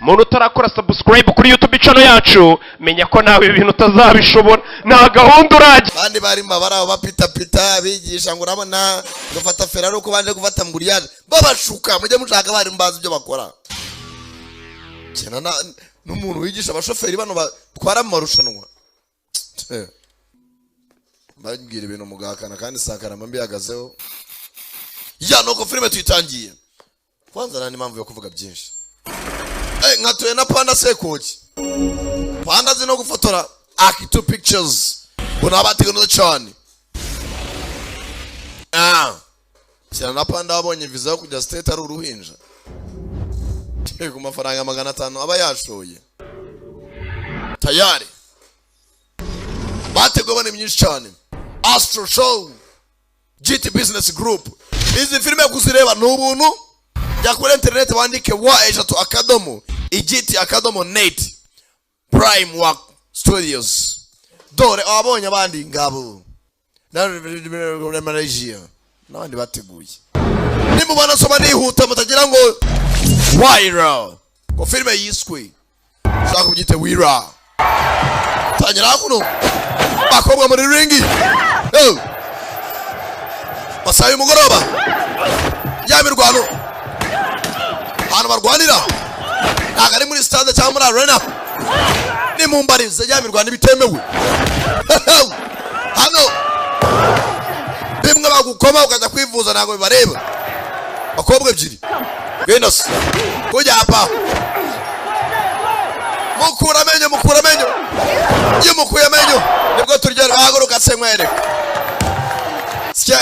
Muntu utarakora subscribe kuri YouTube channel yacu menya ko nawe ibintu utazabishobora nta gahunda uraje bandi bari mabara bapita pita bigisha ngo urabona gufata Ferrari uko banje gufata mburiyaje babashuka mujye mushaka bari mbazi ibyo bakora cyana n'umuntu wigisha abashoferi bano batwara mu marushanwa bagire ibintu mugakana kandi sakara mambi yagazeho ya nuko filime tuyitangiye kwanza nani mpamvu yo kuvuga byinshi nkatuye na Panda Sekoki Panda zino gufotora Aki2 Pictures unabategano cyane cyane na Panda wabonye visa yo kujya state ari uruhinja ku mafaranga 500 aba yashoye tayari bategwa bane myinshi cyane Astro Show GT Business Group izi filime kuzireba n'ubuntu ya kuri internet bandike wa akadomo igiti akadomo net Prime Work Studios dore abonye abandi ngabo na Malaysia n'abandi bateguye nimubana soma nihuta mutagira ngo viral ko filime yiswe shaka kugite wira tanyira kuno bakobwa muri ringi basaye mugoroba yamirwano hano barwanira nagari muri stade cyangwa muri arena ni mumbarize yamirwano bitemewe hano bimwe bagukoma ukaza kwivuza nago bibareba bakobwa ebyiri Venus kujya hapa mukura menyo yimukuye menyo nibwo turya bahaguruka semwere sike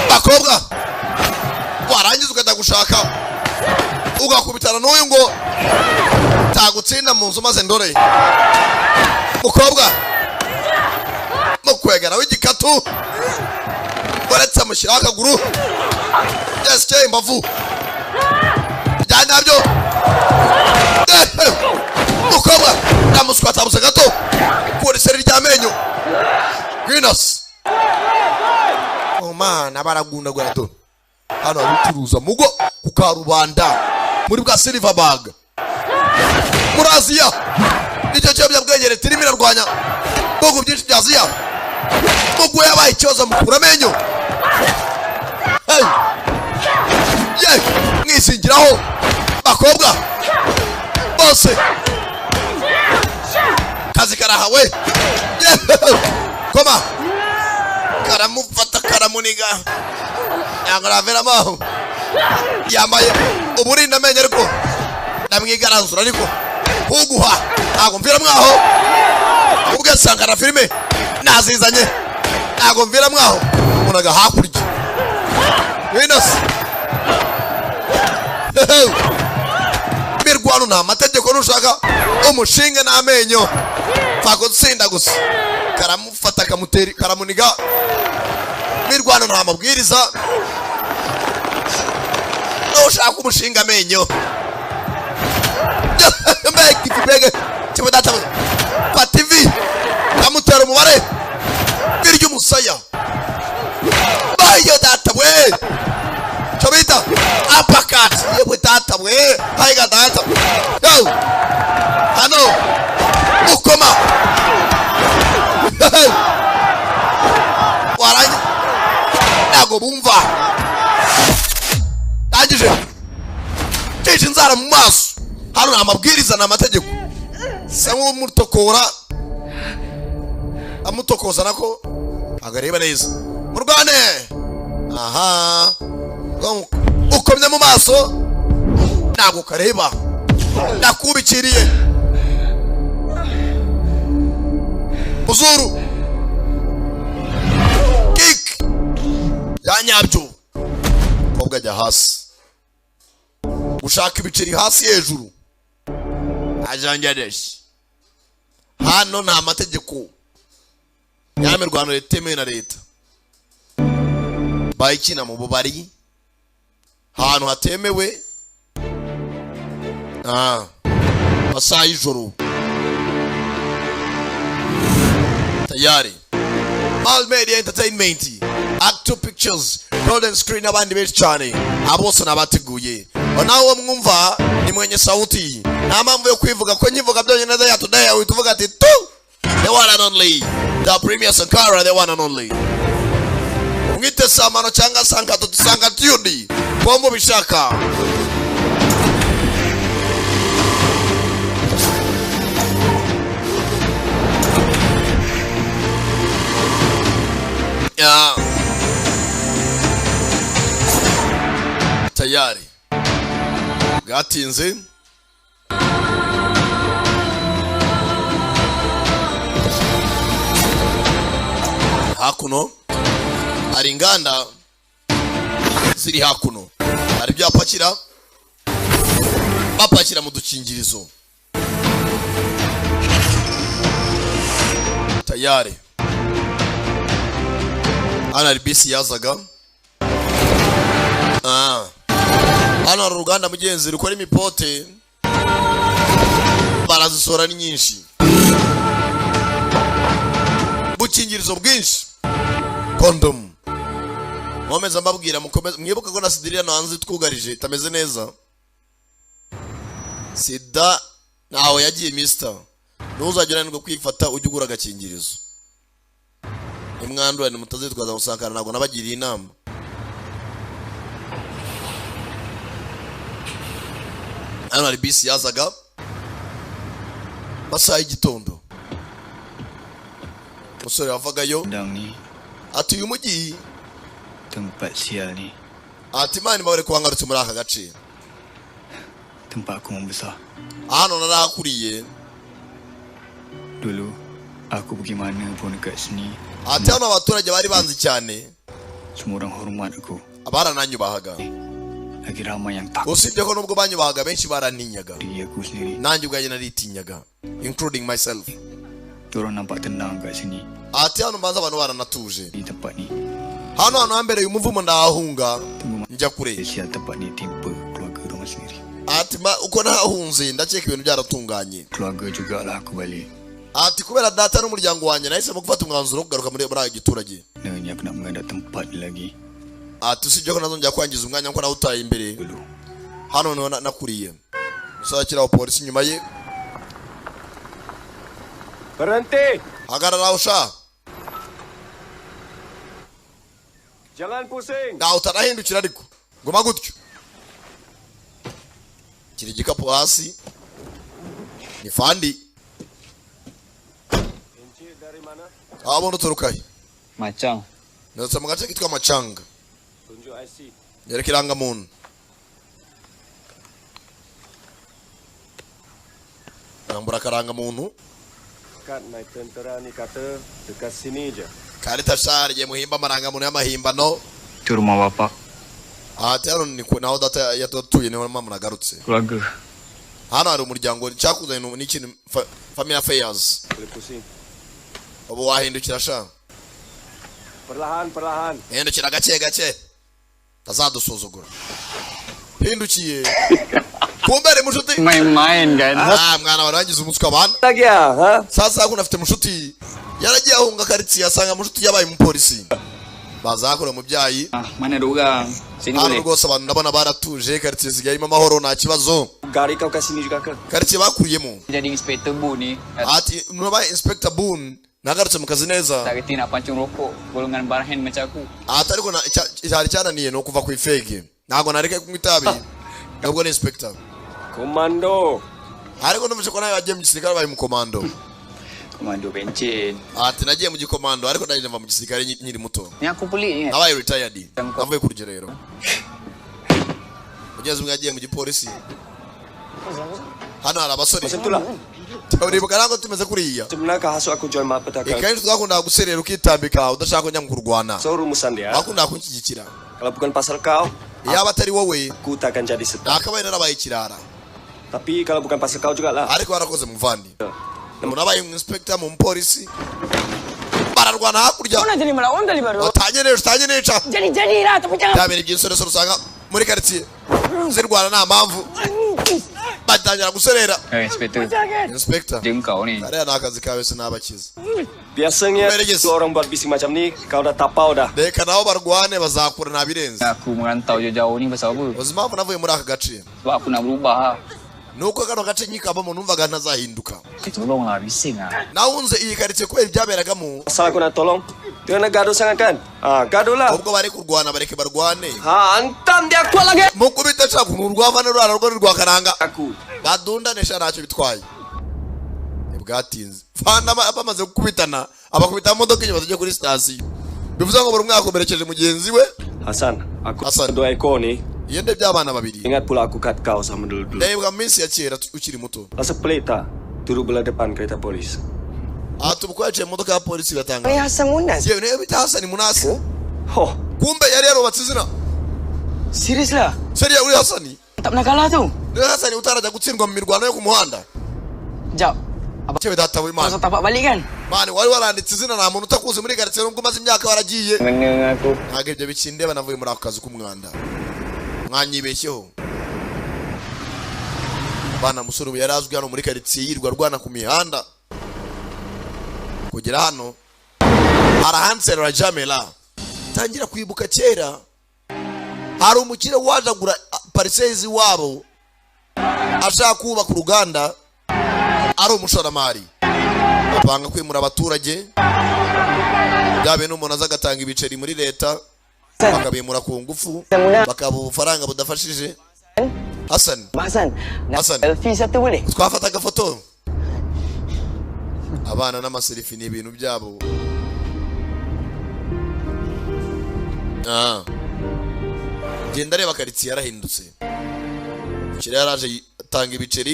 bakobwa warangiza ukajya gushaka ugakubitana n'uyu ngo tagutsinda mu nzu maze ndore mukobwa mukwegera w'igikatu uretse amushyiraho akaguru yesike imbavu bijyanye nabyo mukobwa namuswa atabuze gato kuri seri ry'amenyo Venus mana baragundagura to hano abuturuza mugo kukarubanda muri bwa Silverberg muri Aziya nicyo cyo byabwengere tirimo irarwanya bogo byinshi bya Aziya mugo yabaye cyoza mukura amenyo mwisingiraho bakobwa bose kazi karahawe koma karamufata karamuniga yangaravera maho yamaye uburinda amenyo ariko namwigaranzura ariko kuguha ntago mvira mwaho ubwe sangara filime nazizanye ntago mvira mwaho unaga hakurya Venus mirwano nta mategeko nushaka umushinga n'amenyo fako tsinda gusa karamufata kamuteri karamuniga mirwano nta mabwiriza ushaka umushinga amenyo mbege kibudata pa TV kamutera umubare biryo umusaya bayo data we chobita apakat yewe data we haiga data yo hano ukoma waranye nago bumva tangije teje nzara mu maso hano amabwiriza na amategeko samwe mutokora amutokoza nako agareba neza murwane aha ukomye mu maso nago kareba nakubikiriye uzuru kick yanyabyo kobwa jya hasi gushaka ibiceri hasi hejuru ajanjadesh hano nta mategeko yamirwano yetemewe na leta bayikina mu bubari hano hatemewe masaha y'ijoro tayari All Media Entertainment Aki2 Pictures Golden Screen abandi benshi cyane abose nabateguye nawe mwumva ni mwenye sauti, nta mpamvu yo kwivuga ko nyivuga byonyine neza yatudaye uhituvuga ati tu the one and only the Premier Sankara, the one and only. Mwite Samano cyangwa Sankato Sankatiyundi bombo bishaka. Ya tayari gatinze hakuno hari inganda ziri hakuno, hari byapakira bapakira mu dukingirizo tayari. Hano bisi yazaga hano hari uruganda mugenzi rukora imipote, barazisora ni nyinshi, bukingirizo bwinshi, condom. Mwomeza mbabwira mwibuka ko na sidirira no hanze twugarije itameze neza, sida nawe yagiye mister, ntuzagera ngo kwifata ujye ugura agakingirizo. Imwandura ni mutazitwaza gusakara, ntabwo nabagiriye inama. Hano hari bisi yazaga masaha y'igitondo, umusore wavagayo ati uyu mujyi tempat sial ni, ati mani bawere kuhangarutse muri aka gace, tempat aku membesar. Hano narakuriye dulu, aku pergi mana pun dekat sini, ati hano abaturage bari banzi cyane, semua orang hormat aku, barananyubahaga, lagi ramai yang takut. usibye ko nubwo banyubahaga benshi barantinyaga, Diri aku sendiri, nanjye ubwanjye naritinyaga, including myself. orang nampak tenang kat sini, ati hano mbanza abantu baranatuje, di tempat ni. hano hambere umuvumo ndahunga njya kure, Sial tempat ni timpa keluarga orang sendiri. ati uko nahunze ndakeka ibintu byaratunganye, Keluarga jugalah aku balik. ati kubera data n'umuryango wanjye nahisemo gufata umwanzuro wo kugaruka muri aka giturage. Nanya aku nak menghadap tempat lagi. ati usibye ko nazongera kwangiza umwanya nko nawutaye imbere, Dulu, hano niho nakuriye. Musakira polisi inyuma ye, Berhenti! hagarara usha, Jangan pusing! nawe utarahindukira ariko ngoma gutyo. Kiri igikapu hasi ni fandi, Encik dari mana? abona uturukahe, macam ndetse mu gace kitwa Macanga, Tunjuk IC. nyereka irangamuntu. Nambura akarangamuntu, Kad naik tentera ni kata dekat sini je. karita shari ye muhimba amarangamuntu y'amahimbano. itu rumah bapak, ati hano ni naho data yatuye niho mama nagarutse. keluarga. Hano hari umuryango cyakuzanye n'ikintu family affairs. Boleh pusing. Ubu wahindukira sha, Perlahan, perlahan. hindukira gake gake tazadusuzugura. Hindukiye kumbere mushuti, Main-main kan? mwana warangiza umutwe abana. Lagi ya, ha? Sasa kuna afite mushuti yaragiye ahunga karitsiye asanga mushuti yabaye umupolisi, bazakora mubyayi. Mana ada orang? Sini Hano boleh. rwose abantu ndabona baratuje, karitsiye zigari mu mahoro nta kibazo, Gari kau kat sini juga ke? karitsiye bakuriyemo. Jadi inspektor Bu ni, ati nubaye Inspector Boone nagarutse mu kazi neza, tak kerti nak pancung rokok golongan barhen macam aku. ati ariko cyari cyananiye no kuva ku ifege, ntabwo nareke kunywa itabi, nubwo ni inspector. Komando. Ariko numvise ko nawe wagiye mu gisirikare baye mu komando. Komando bencin. Ati nagiye mu gikomando ariko naje mva mu gisirikare nyiri muto, Ni aku pelik ni. nabaye retired, navuye ku rugerero. Mugeze umwe yagiye mu gipolisi, hano hari abasore Macam itulah. uribuka ntabwo tumeze kuriya. Sebenarnya hasuk aku jual malapetaka. Kenshi twakundaga guserera ukitambika udashaka kujya mu kurwana, So rumusan dia. wakundaga kunshyigikira. Kalau bukan pasal kau, Yaba atari wowe aku takkan jadi setan. nakabaye narabaye ikirara, Tapi kalau bukan pasal kau jugalah. ariko warakoze muvandi. Nabaye inspector mu polisi, bararwana hakurya. Ona jadi melawan dari baru. Utanye neca Jadi lah, tapi jangan. byabera iby'insoresore usanga muri karitsiye zirwana nta mpamvu, batangira guserera. Inspektor. Inspector, Dia engkau ni. kariya ni akazi kawe sinabakiza. Biasanya Meregis. kalau orang buat bising macam ni, kau dah tapau dah. reka nabo barwane bazakura nabirenze. Aku merantau jauh-jauh ni pasal apa? uzi impamvu navuye muri aka gace Sebab aku nak berubah. nuko kano gace nyikabamo numvaga ntazahinduka. Tolonglah, bising lah. Nahunze iyi karitsiye kubera ibyaberagamo. Asal aku nak tolong, dia nak gaduh sangat kan? Gaduh lah. ubwo bari kurwana bareke barwane. Hantam dia kuat lagi. mukubita nshaka ukuntu urwavana rurara rwo rwakaranga Aku. badundanisha ntacyo bitwaye. Ntibwatinze fana bamaze gukubitana abakubita mu modoka inyuma tujye kuri sitasiyo. Bivuze ngo buri umwe yakomerekeje mugenzi we. Hasan, aku Hasan. dua ekor ni. Iyo ndebye abana babiri Ingat pula aku kat kau sama dulu-dulu. ndebwa mu minsi ya kera ukiri muto. Rasa pelik tak? Duduk belah depan kereta polis. Atubuko yaciye mu modoka ya polisi batanga. Ay, Hasan Munas. Yewe niyo bita Hasani Munasi. Oh, Kumbe yari yarubatse izina. Serius lah. Seriya uri Hasani? Tak pernah kalah tu. Niyo Hasani utarajya gutsindwa mu mirwano yo ku muhanda. Jap. Cyewe data Masa w'Imana. tapak balik kan? Mani wari waranditse izina nta muntu utakuzi muri karitsiye nubwo umaze imyaka waragiye. Kena aku. Ntabwo ibyo bikindeba navuye muri ako kazi k'umwanda. Mwanyibeshyeho. Bana musore ubu yari azwi hano muri karitsiye yirwa rwana ku mihanda. Kugera hano arahanserera Jamela. Tangira kwibuka kera. Hari umukire waje agura parisezi wabo ashaka kubaka uruganda ari umushoramari. Bapanga kwimura abaturage byabe n'umuntu aza agatanga ibiceri muri leta bakabimura ku ngufu bakaba ubufaranga budafashije. Hasan, Hasan. Nak Hasan. selfie satu boleh? twafata agafoto. Abana n'amaserifi ni ibintu byabo. Genda reba karitsiye yarahindutse. Umukire yaraje atanga ibiceri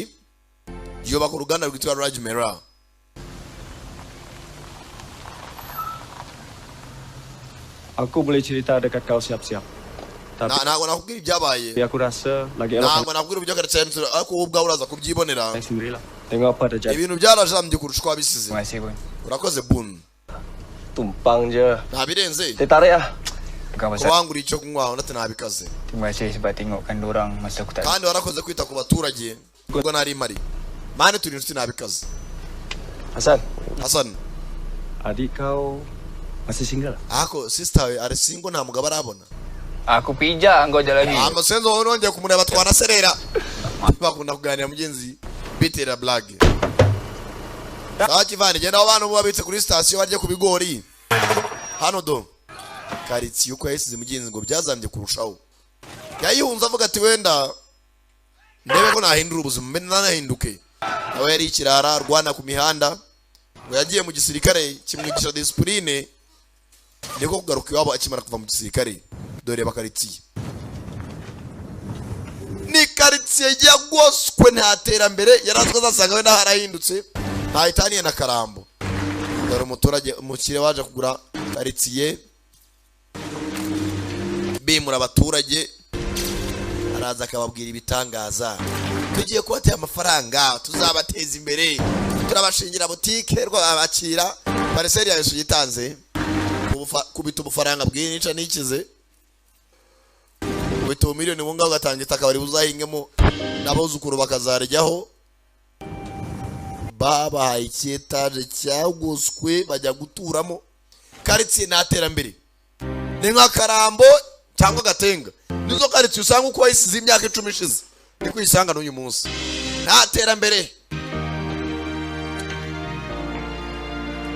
yubaka uruganda rwitwa Rajmera. aku boleh cerita dekat kau siap-siap. Tapi Ntabwo nakubwira ibyabaye. aku rasa lagi elok Ntabwo nakubwira uburyo karitsiye yahindutse ariko wowe ubwawe uraza kubyibonera. saya sendirilah. Tengok apa terjadi. Ibintu byarajambye kurusha uko wabisize. Terima kasih pun. Urakoze Bun. Tumpang je. Nta birenze. Dia tarik lah. Bukan pasal. Kubangura icyo kunywa ndetse ntabikaze. Terima kasih sebab tengokkan dorang masa aku tak ada. Kandi warakoze kwita ku baturage ubwo nari mari. Mane turi inshuti ntabikaze. Hasan, Hasan, adik kau masih single? ako sister we ari single nta mugabo arabona. Aku pijak engkau jalan lagi. Amasenzo wowe nongeye kumureba twanaserera. Bakunda kuganira mugenzi bitera blague. Kivani genda abantu babitse kuri station barye ku bigori. Hano do. Karitsiye uko yasize mugenzi ngo byazambye kurushaho. Yayihunze avuga ati wenda ndebe ko nahindura ubuzima mbe nanahinduke. Nawe yari ikirara rwana ku mihanda. Ngo yagiye mu gisirikare kimwigisha discipline. Niko kugaruka iwabo akimara kuva mu gisirikare. Dore bakaritsiye. Ni karitsiye yagoswe ntaterambere yarazwe zasanga we naharahindutse. Ntahitaniye na Karambo. Dore umuturage umukire waje kugura karitsiye. Bimura abaturage araza akababwira ibitangaza. Tugiye kubatera amafaranga tuzabateza imbere. Turabashingira butike rwabakira. Pariseri yawe yitanze. Kubita ubufaranga bw'inyica nikize. Kubita miliyoni bunga ugatanga itaka bari buzahingemo n'abuzukuru bakazaryaho. Babahaye icyetaje cyagoswe bajya guturamo. Karitsiye naterambere. Ni nka Karambo cyangwa Gatenga. Nizo karitsiye usanga uko wayisize imyaka 10 ishize. Ni kwisanga n'uyu munsi. Naterambere.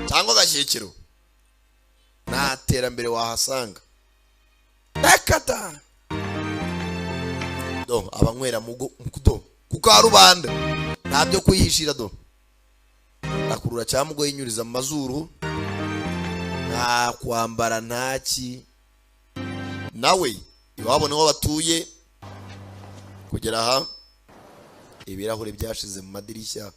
Cyangwa Gashyikiro. Naterambere wahasanga. Nakata. Do abanywera mugo do. Kuko harubanda. Ntabyo kwihishira do. Akurura cyamugo yinyuriza mu mazuru. Nta kwambara ntaki. Nawe iwabo niho batuye kugera aha ibirahure byashize mu madirishya.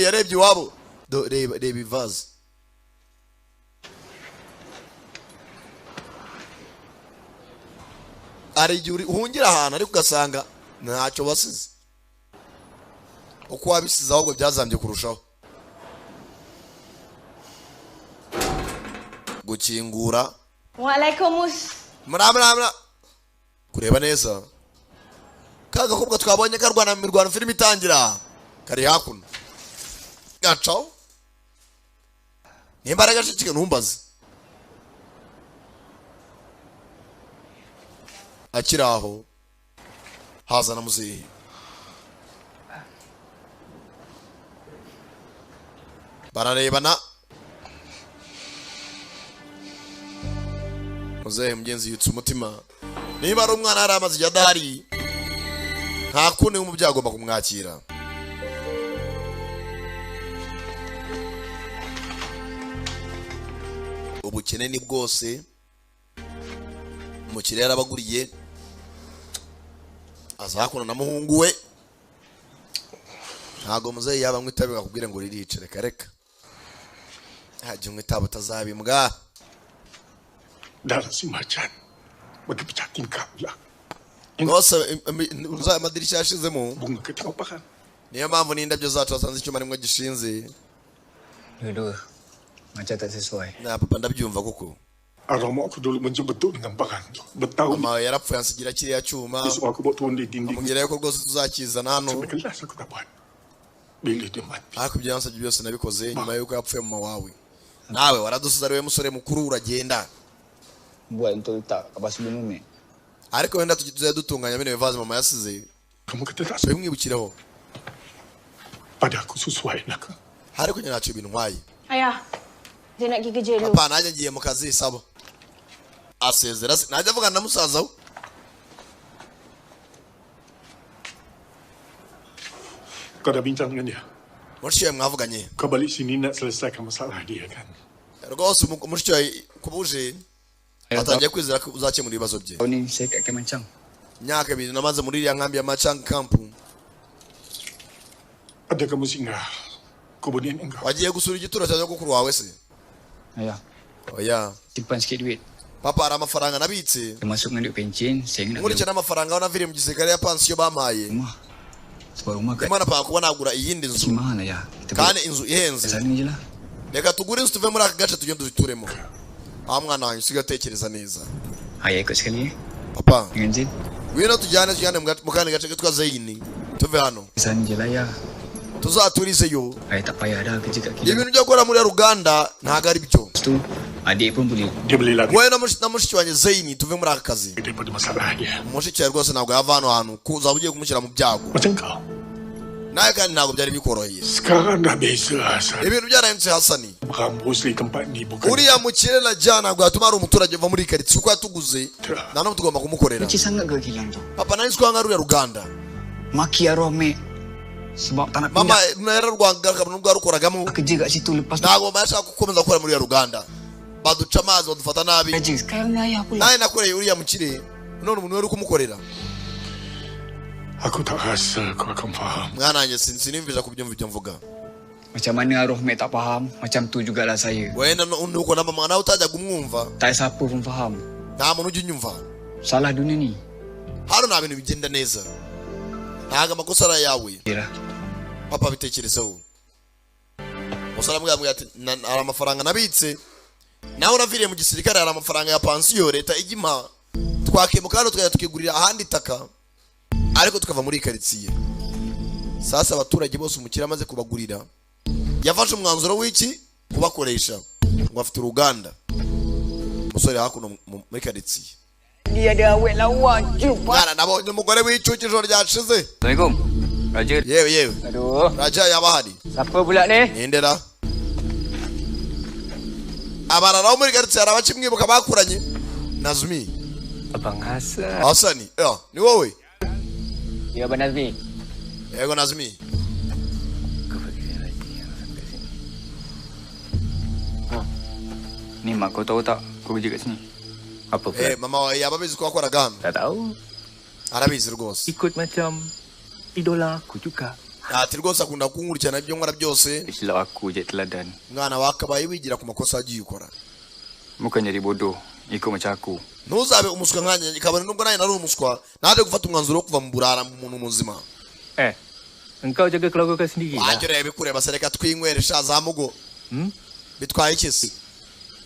Yarebye iwabo reba ivaze. Ari igihe uhungira ahantu ariko ugasanga ntacyo wasize. Uko wabisize ahubwo byazambye kurushaho. Waalaikumsalam. Mura kureba neza. kagakobwa twabonye karwana mu mirwano filime itangira kari hakuno gacaho nimbaraga shikike ntumbaze akiraho haza na muzehe bararebana muzehe mugenzi yitse umutima niba ari umwana yari amaze igihe adahari nta kundi nk'umubyeyi agomba kumwakira ubukene ni bwose umukire yarabaguriye azakuna na muhungu we ntago muzehe yaba mwitabe akubwire ngo ririce reka reka hajye mwitabo tazabimbwa Darah si macan bagi pecah tingkap lah. rwose amadirishya yashizemo Bunga kita apa kan? niyo mpamvu n'indabyo zacu wasanze icyuma rimwe gishinze Dua-dua. Macam tak sesuai. na papa ndabyumva koko Aroma aku dulu mencoba betul dengan barang tu. Bertahun mama yarapfuye ansigira kiriya cyuma besok aku bawa turun di dinding. amubwira yuko rwose tuzakizana hano Sampai kelas aku dapat. Bila dia mati. ariko ibyo yansabye byose nabikoze nyuma yuko yapfuye mama wawe nawe waradusize ari we musore mukuru uragenda Buat untuk letak apa sebelum Umi. ariko wenda tujye dutunganya bino bivaze mama yasize Kamu kata tak bimwibukireho pada aku sesuai nak. ariko nyine ntacyo bintwaye Ayah, dia nak pergi kerja dulu. papa nanjye ngiye mu kazi sabo asezera najya avugana na musaza we Kau dah bincang dengan dia. mushiki wawe mwavuganye Kau balik sini nak selesaikan masalah dia kan? rwose mushiki wawe kubuje atangiye kwizera ko uzakemura ibibazo bye Tahun ni saya kat Kemenchang. imyaka 2 namaze muri iriya nkambi ya Machang Camp Ada kamu singgah. Kemudian engkau. wagiye gusura igituro cya nyogokuru wawe se Ayah, oya simpan sikit duit. papa hari amafaranga nabitse Termasuk dengan duit pencen, saya nak nkurikije beli n'amafaranga naviriye mu gisirikare ya pansiyo bampaye rumah. Sebuah rumah kat imana paka kuba nagura iyindi si nzu mahal ayah. Kita kandi buat inzu kat ihenze sana je lah. reka tugure inzu tuve muri aka gace tujye duturemo aho mwana wanjye usigaye utekereza neza Ayah ikut sekali papa dengan Zain. ngwino tujyane mu kandi gace kitwa Zayini tuve hano Ke sana je lah ayah. tuzaturizeyo Ayah tak payah dah kerja kat kilang. ibintu byo gukora muri Uganda ntago ari byo Lepas tu, adik pun boleh. Dia beli lagi wowe na mushiki wanjye Zayini tuve muri aka kazi daripada masalah dia. mushiki wawe rwose ntabwo yava hano hantu uzaba ugiye kumushyira mu byago Macam kau. nawe kandi ntabwo byari bikoroheye Sekarang dah biasa Hasan. ibintu byarahindutse Hasani Berambus di tempat ni bukan. uriya mukire na jana ntabwo yatuma hari umuturage uva muri karitsiye uko yatuguze nta n'ubu tugomba kumukorera Benci sangat ke kilang tu? papa nari nzi ko hanga ruriya ruganda Maki arwah Mek. Sebab tak nak mama pindah yararwangaga nubwo yarukoragamo kerja kat situ. Lepas tu ntabwo mama yashaka gukomeza gukora muri uriya ruganda baduca amazi badufata nabi kerja. Sekarang ni ayah pula. nawe nakoreye uriya mukire none umuntu wari kumukorera Aku tak rasa kau akan faham. mwana wanjye sinimvisha kubyumva ibyo mvuga Macam mana arwah Mek tak faham, macam tu jugalah saya. wenda nuko na mama nawe utajyaga umwumva Tak siapa pun faham. nta muntu ujya unyumva Salah dunia ni. hano nta bintu bigenda neza ntabwo amakosa ari ayawe Kira. papa bitekerezeho umusore amubwira ati hari amafaranga nabitse nawe uraviriye mu gisirikare hari amafaranga ya pansiyo leta ijya impa twakemuka hano tukajya tukigurira ahandi itaka ariko tukava muri karitsiye sasa abaturage bose umukire amaze kubagurira yafashe umwanzuro w'iki kubakoresha ngo afite uruganda umusore hakuno muri karitsiye Dia ada awet lawa. Cuba. mwana nabonye umugore w'icyuki ijoro ryashize Assalamualaikum. Raja. yewe Aduh. raja yaba ahari Siapa pula ni? nindera abana nabo muri karitsiye hari abakimwibuka bakuranye Nazmi Abang Hasan. Hasani ni wowe Ya Abang Nazmi. yego Nazmi Ni mak kau tahu tak kau kerja kat sini? Apa pula? mama wawe yaba abizi ko wakoraga hano Tak tahu. arabizi rwose Ikut macam idola aku juga. ati rwose akunda kunkurikirana ibyo nkora byose Silap aku je teladan. mwana wakabaye wigira ku makosa agiye ukora Bukan jadi bodoh. Ikut macam aku. ntuzabe umuswa nkanjye kabone nubwo nanjye nari umuswa naje gufata umwanzuro wo kuva mu burara mu muntu muzima Engkau jaga keluarga kau sendiri lah. wajya ureba bikureba se reka twinywere sha za mugo bitwaye iki se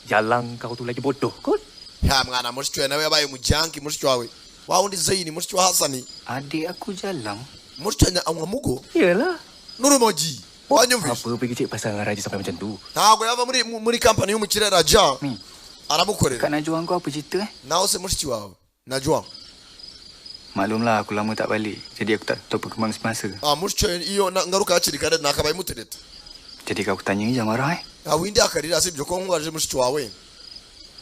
Jalan kau tu lagi bodoh kot. ya mwana mushiki wawe nawe yabaye umujanki mushiki wawe wa undi Zaini mushiki wa Hasani Adik aku jalang. mushikanya anywa mugo Iyalah. n'urumogi wanyumvise Apa pergi cek pasal Raja sampai macam tu? ntabwo yava muri company y'umukire Raja aramukorera Kak Najwa kau apa cerita nawe se mushiki wawe Najwa Maklumlah aku lama tak balik. Jadi aku tak tahu perkembangan semasa. mushiki iyo ngaruka hakiri kare nakabaye mutereta Jadi kau tanya jangan marah windi akarira sibyo ko nkubaje mushiki wawe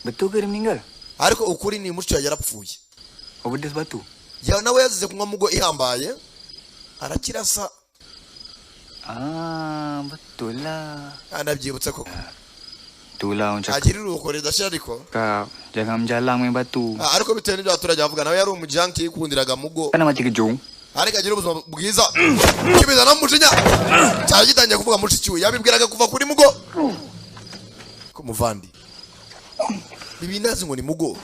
Betul ke dia meninggal? ariko ukuri ni mushiki yarapfuye Overdose batu. ya nawe yazize kunywa mugo ihambaye arakirasa Betul lah. anabyibutse koko Itulah orang cakap. agirira uko ridashira ariko Jangan menjalang main batu. ariko bitewe n'ibyo abaturage bavuga nawe yari umujanki yikundiraga mugo Kan mati kejung. ariko agira ubuzima bwiza kibiza namujinya cyari gitangiye kuvuga mushiki we yabibwiraga kuva kuri mugo ko muvandi bibinazi ngo ni mugo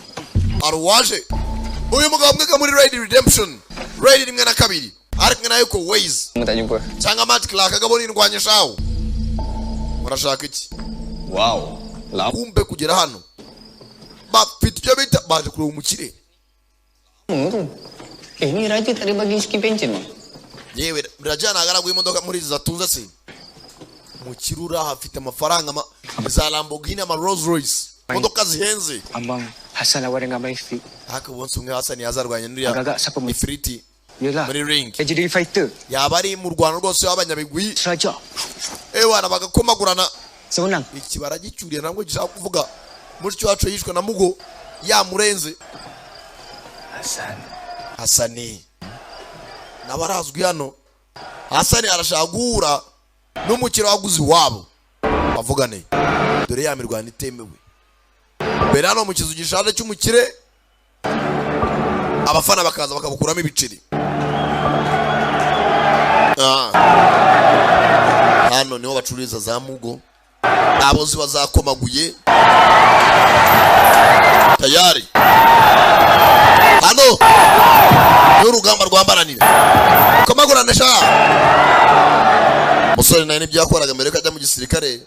arwaje uyu mugabo mwega muri Raid Redemption Raid rimwe na kabiri ariko nayo ko Waze Tak jumpa. cyangwa Matt Clark agabona indwanya shawo murashaka iki Wow. kumbe kugera hano bafite ibyo bita baje kureba umukire Ni Raja tak ada bagi skip pension mah. yewe Raja nagaraguye imodoka muri izi zatunze se mukirura hafite amafaranga za Lamborghini ama Rolls Royce imodoka zihenze Abang Hassan lawan dengan Maifik. haka bonse umwe Hasani yazarwanya n'uriya Agak-agak siapa ifriti Yalah. muri ring Dia jadi fighter. yaba ari mu Rwanda rwose w'abanyabigwi Raja. ewana bagakomagurana Seorang. iki baragicyuriye ntabwo gishaka kuvuga mushiki wacu yishwe na mugo yamurenze Hasani nabarazwi hano Hasani arashaka guhura n'umukire waguze iwabo bavugane dore ya mirwano itemewe mbere hano mu kizu gishaje cy'umukire abafana bakaza bakabukuramo ibiceri hano niho bacururiza za mugo abo ziba zakomaguye tayari hano n'urugamba rwambaranira komagurane sha musore naye n'ibyakoraga mbere ko ajya mu gisirikare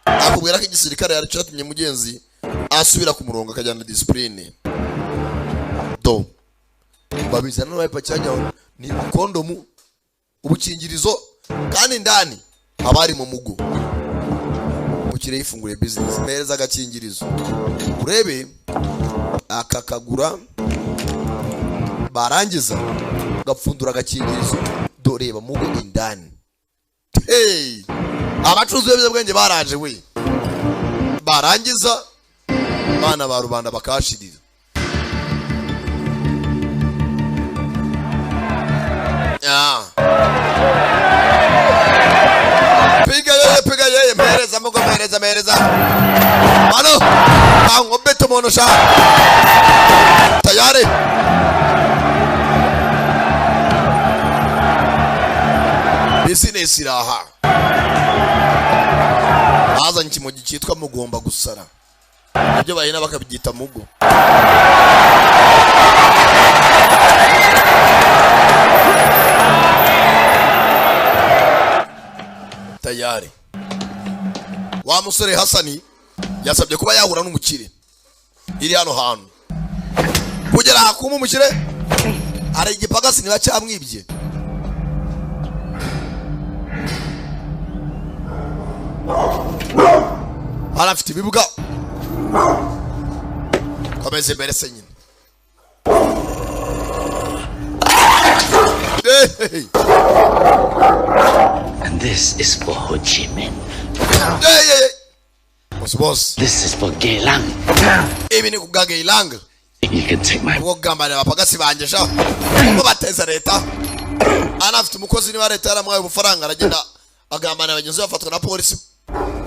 akubwira ko igisirikare yari cyatumye mugenzi asubira ku murongo akajyana discipline do babizana n'abayipa cyajyaho ni kondomu ubukingirizo kandi ndani abari mu mugo mukire yifunguriye business mereza agakingirizo urebe akakagura barangiza gapfundura agakingirizo doreba mugo indani hey abacuruzi b'ibyo baraje we barangiza bana ba rubanda bakashirira piga ye mereza hano bango beto mono sha tayari business iraha azanye ikimogi cyitwa mugomba gusara ibyo bayina bakabyita mugo tayari wa musore Hasani yasabye kuba yahura n'umukire iri hano hantu kugera hakuma umukire ari igipagasi niba cyamwibye arafite ibibuga komeze mbere se nyine And this is for Ho Chi Minh. Boss. This is for Geylang. Ibi ni kuga Geylang. You can take my... Wogambana abapagasi banje sha. Ngo bateza leta. Anafite umukozi ni wa leta yaramwaye ubufaranga aragenda agambana abagenzi bafatwa na polisi.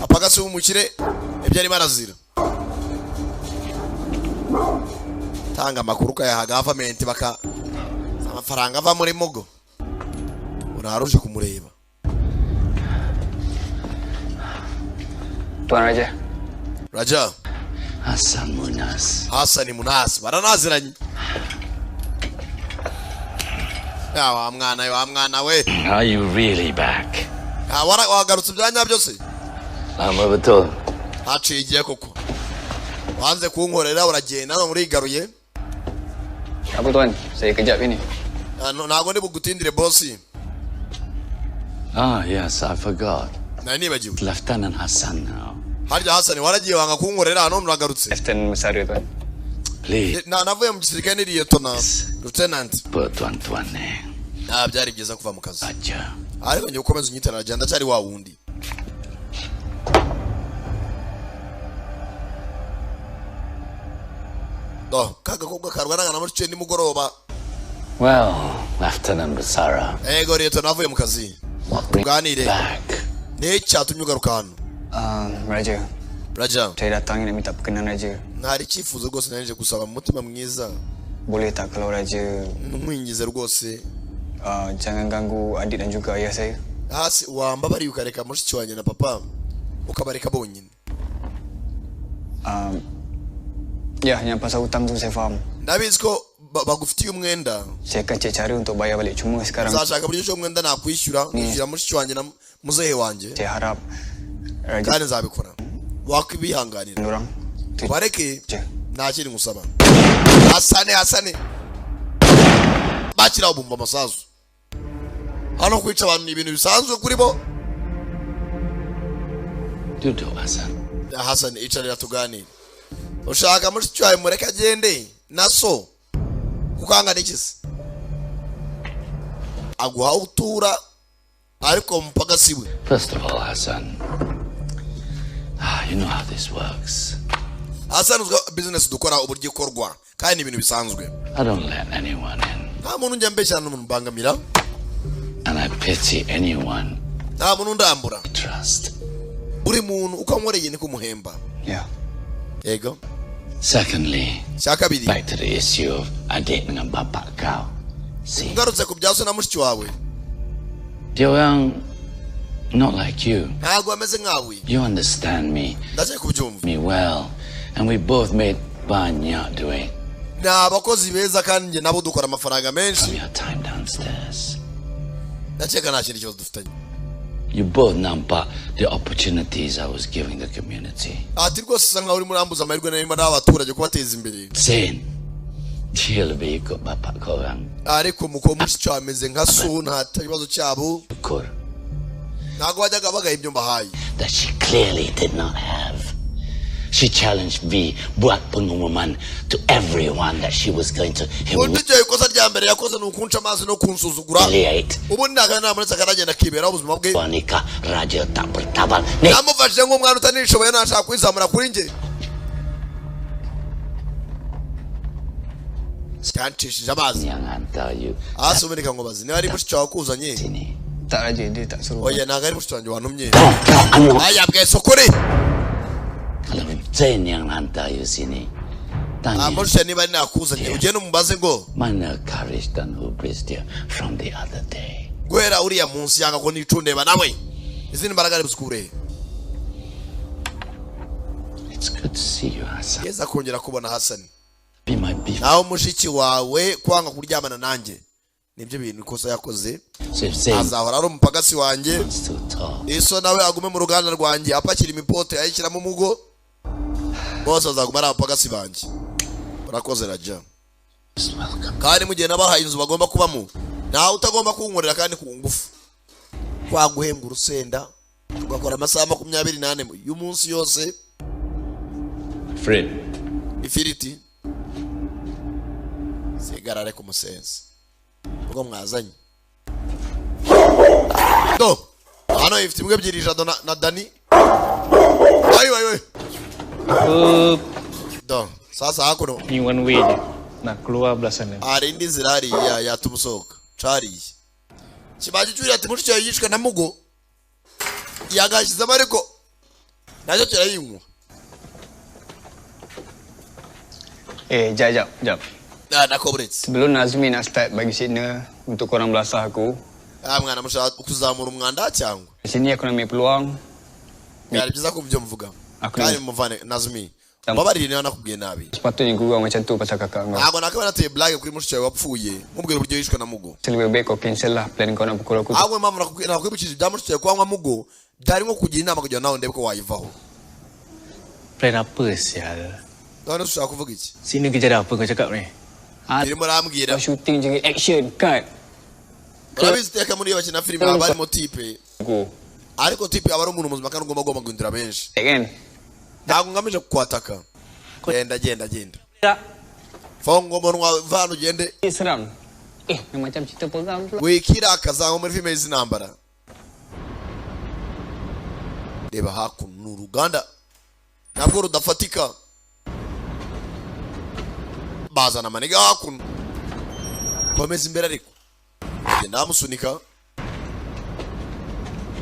Apagasi w'umukire ibyo ari marazira. Tanga makuru ka government baka amafaranga ava muri mugo. Uraruje kumureba. Tuan Raja. Raja. Hassan Munas. Hassan Munas. Baranaziranye. Ya wa mwana we. Are you really back? Wagarutse byanya byose. Ama betul. Haciye igihe koko. Wanze kunkorera uragenda no muri garuye. Apa tuan? Saya kejap ini. Ntabwo ndi bugutindire bosi. Ah, yes, I forgot. Nari nibagiwe. Lieutenant Hassan now. Harya Hassan waragiye wanga kunkorera hano uragarutse. Lieutenant Masario tuan. Please, Navuye mu gisirikare ni Lieutenant. put Tuan eh. Byari byiza kuva mu kazi. Acha. Ariko ngiye gukomeza unyitana agenda ndacyari wa wundi. Kaga kobwa karwana na mucye ni mugoroba. Well, Lieutenant Basara. Ego Lieutenant navuye mu kazi. Tuganire. Back. Ne cyatumye ugaruka hano. Raja. Raja. Saya datang ini minta perkenalan Raja. Ntari icyifuzo rwose nanije gusaba umutima mwiza. Boleh tak kalau Raja Nkwingize rwose. jangan ganggu adik dan juga ayah saya. Hasi wambabari ukareka mushiki wanjye na papa ukabareka bonyine. Ya, yang pasal hutang tu saya faham. Ndabizi ko bagufitiye umwenda. Saya akan cari untuk bayar balik. Cuma sekarang Nzashaka buryo cyo umwenda nakwishyura kwishyura mushiki wanjye na muzehe wanjye. saya harap Raja Kandi nzabikora. Wakwibihanganira. orang Bareke je. nta kindi ngusaba. Hasane. Bakira ubumba amasasu. Hano kwica abantu ni ibintu bisanzwe kuri bo. Dudu Hassan. Hassan icarira tuganire. Ushaka mushiki wawe mureka agende naso kukanga n'ikisi. Aguha utura ariko mpaka siwe. First of all, Hassan, you know how this works. Hassan uzwa business dukora uburyo ikorwa kandi ibintu bisanzwe. I don't let anyone in. Nta muntu njya mbeshya n'umuntu bangamira. And I pity anyone Nta muntu ndambura. I trust. Buri muntu ukamworeye ni kumuhemba. Ya. Yego. Secondly, Cyakabiri. back to the issue of adik dengan bapak kau. See, Ngarutse ku byaso na mushiki wawe. dia orang not like you. Ntago ameze nkawe. You understand me Ndaje kubyumva. well, and we both made banyak duit Ni abakozi beza kandi njye nabo dukora amafaranga from menshi. your time downstairs. Ndakeka nta kintu cyose dufitanye. You both nampak the opportunities I was giving the community. Ati rwose usa nkaho uri murambuza amahirwe n'abaturage n'abaturage kubateza imbere. Saying, dia lebih ikut bapak kau orang. Ariko muko mushiki wawe ameze nka so nta kibazo cyabo. Syukur Ntago wajyaga bagaha ibyo mbahaye. that she clearly did not have. She challenged me buat pengumuman to everyone that she was going to Undi cyo ikosa rya mbere yakoze ni ukunca amazi no kunsuzugura. humiliate Ubundi ntago namuretse akanagenda akiberaho ubuzima bwe. wanita raja tak bertabal. Ni, Namufashije nk'umwana utanishoboye nashaka kwizamura kuri njye. Cyancishije amazi. yang hantar you Hasi ubundi kangobazi niba ari mushiki wawe akuzanye. sini. Tak Raja, dia tak suruh. Oya ntago ari mushiki wanjye wantumye. Anu, Aya bwese ukuri. kalau Zain yang hantar you sini, tanya Mushiki niba ari nakuzanye ugende umubaze ngo mana courage dan hubris dia from the other day. guhera uriya munsi yanga ko nicundeba nawe. Izindi mbaraga ari buzikure. It's good to see you, Hassan. Yeza kongera kubona Hassan. Be my beef. Naho mushiki wawe kwanga kuryamana nanjye. Nibyo bintu ikosa yakoze. So if Zain Azahora ari umupagasi wanjye. wants to talk, Iso nawe agume mu ruganda rwanjye apakira imipote ayishyiramo umugo. Bose azaguma ari abapagasi banjye. Urakoze Raja. just welcome. Kandi mu gihe nabahaye inzu bagomba kubamo. Ntawe utagomba kunkorera kandi ku ngufu. Twaguhembwa urusenda. Tugakora amasaha 24 y'umunsi yose. Fred. Ifiriti. Sigarare ku musensi. Ubwo mwazanye. Do. Hano ifite imbwa ebyiri Jado na Dani. Ayo. Do. Sasa hakuno. Ni one way je. Nak keluar belah sana. Ari indi zirari ya tumusoka. Cari. Kibaje cyuri ati mushiki yishwe na mugo. Yagashize amariko. Nacyo kirayinywa. Jap. Nakobretse. Sebelum Nazmi nak start bagi signal untuk korang belasah aku, Mwana mushaka kuzamura umwanda cyangwa. di sini aku nak ambil peluang. Byari byiza ko byo mvuga. Aku Kandi ni- muvane Nazmi. Babarire niba nakubwiye nabi. Sepatutnya gurau macam tu pasal kakak kau. Ntabwo nakaba nateye blague kuri mushiki wawe wapfuye. Mubwira uburyo yishwe na mugo. Lebih baik kau cancel lah plan kau nak pukul aku tu. Ahubwo impamvu nakwibukije ibya mushiki wawe kwanywa mugo. Byari nko kugira inama kugira nawe ndebe ko wayivaho. Plan apa sial? None ushaka kuvuga iki? Sini kerja dah apa kau cakap ni? Filime urambwira. Kau shooting je action cut. Urabizi iteka muri iyo bakina filime haba harimo tipe. Go. Ariko tipe aba ari umuntu muzima kandi ugomba guhindura benshi. Kan? Ntabwo ngamije kukwataka. Genda. Tak. Fongo monwa vanu ugende. Seram. Ni macam cerita program pula. Wikirakaza nko muri filime z'intambara. Reba hakuno ni uruganda ntabwo rudafatika. Bazana amaniga hakuno. Komeza imbere ariko. Genda amusunika.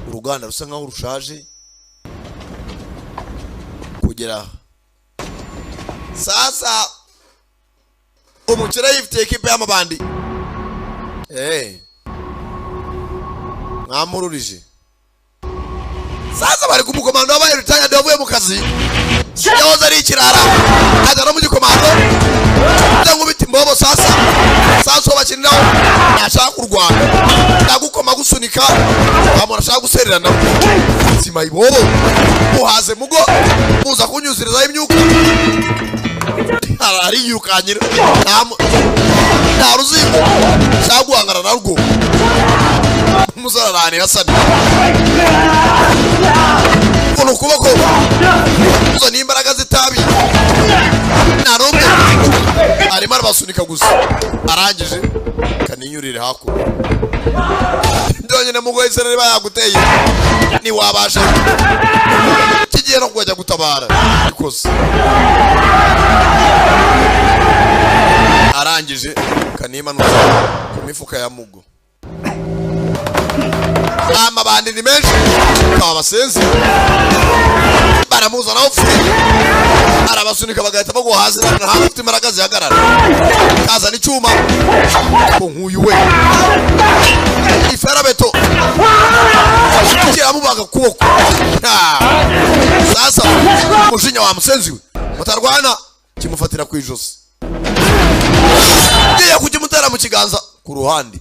Uruganda rusa nkaho rushaje. Kugera. Sasa umukira yifitiye ekipe y'amabandi. Mwamururije. Sasa bari kumukomando wabaye rutanya ndavuye mu kazi. Yahoze ari ikirara. Ajya no mu gikomando. Cyangwa biti mbobo sasa bakiniraho nashaka kurwana. Ndagukoma gusunika. Amora ashaka gusererana. Sima ibobo. Uhaze mugo. Muza kunyuziriza imyuka. Ari yukanyira. Nta ruzingo. Shaka guhangana na rwo. Muzararane hasani. Kono kuboko. Uzo n'imbaraga zitabi. Narombe. Arimo arabasunika gusa. Arangije kaninyurire hakuno. Ndonye na mugo iserere bayaguteye. Ni wabasha. Kigiye no kujya gutabara. Ikoze. Arangije kanimanuza ku mifuka ya mugo. Amabandi ni menshi abasenzi baramuza naho furi arabasunika bagahita bagwa hasi na hafite imbaraga zihagarara kaza n'icyuma ko nkuyu we iferabeto kiramubaga kuboko sasa mushinya wa musenzi we mutarwana kimufatira ku ijosi ngiye kujimutera mu kiganza ku ruhande.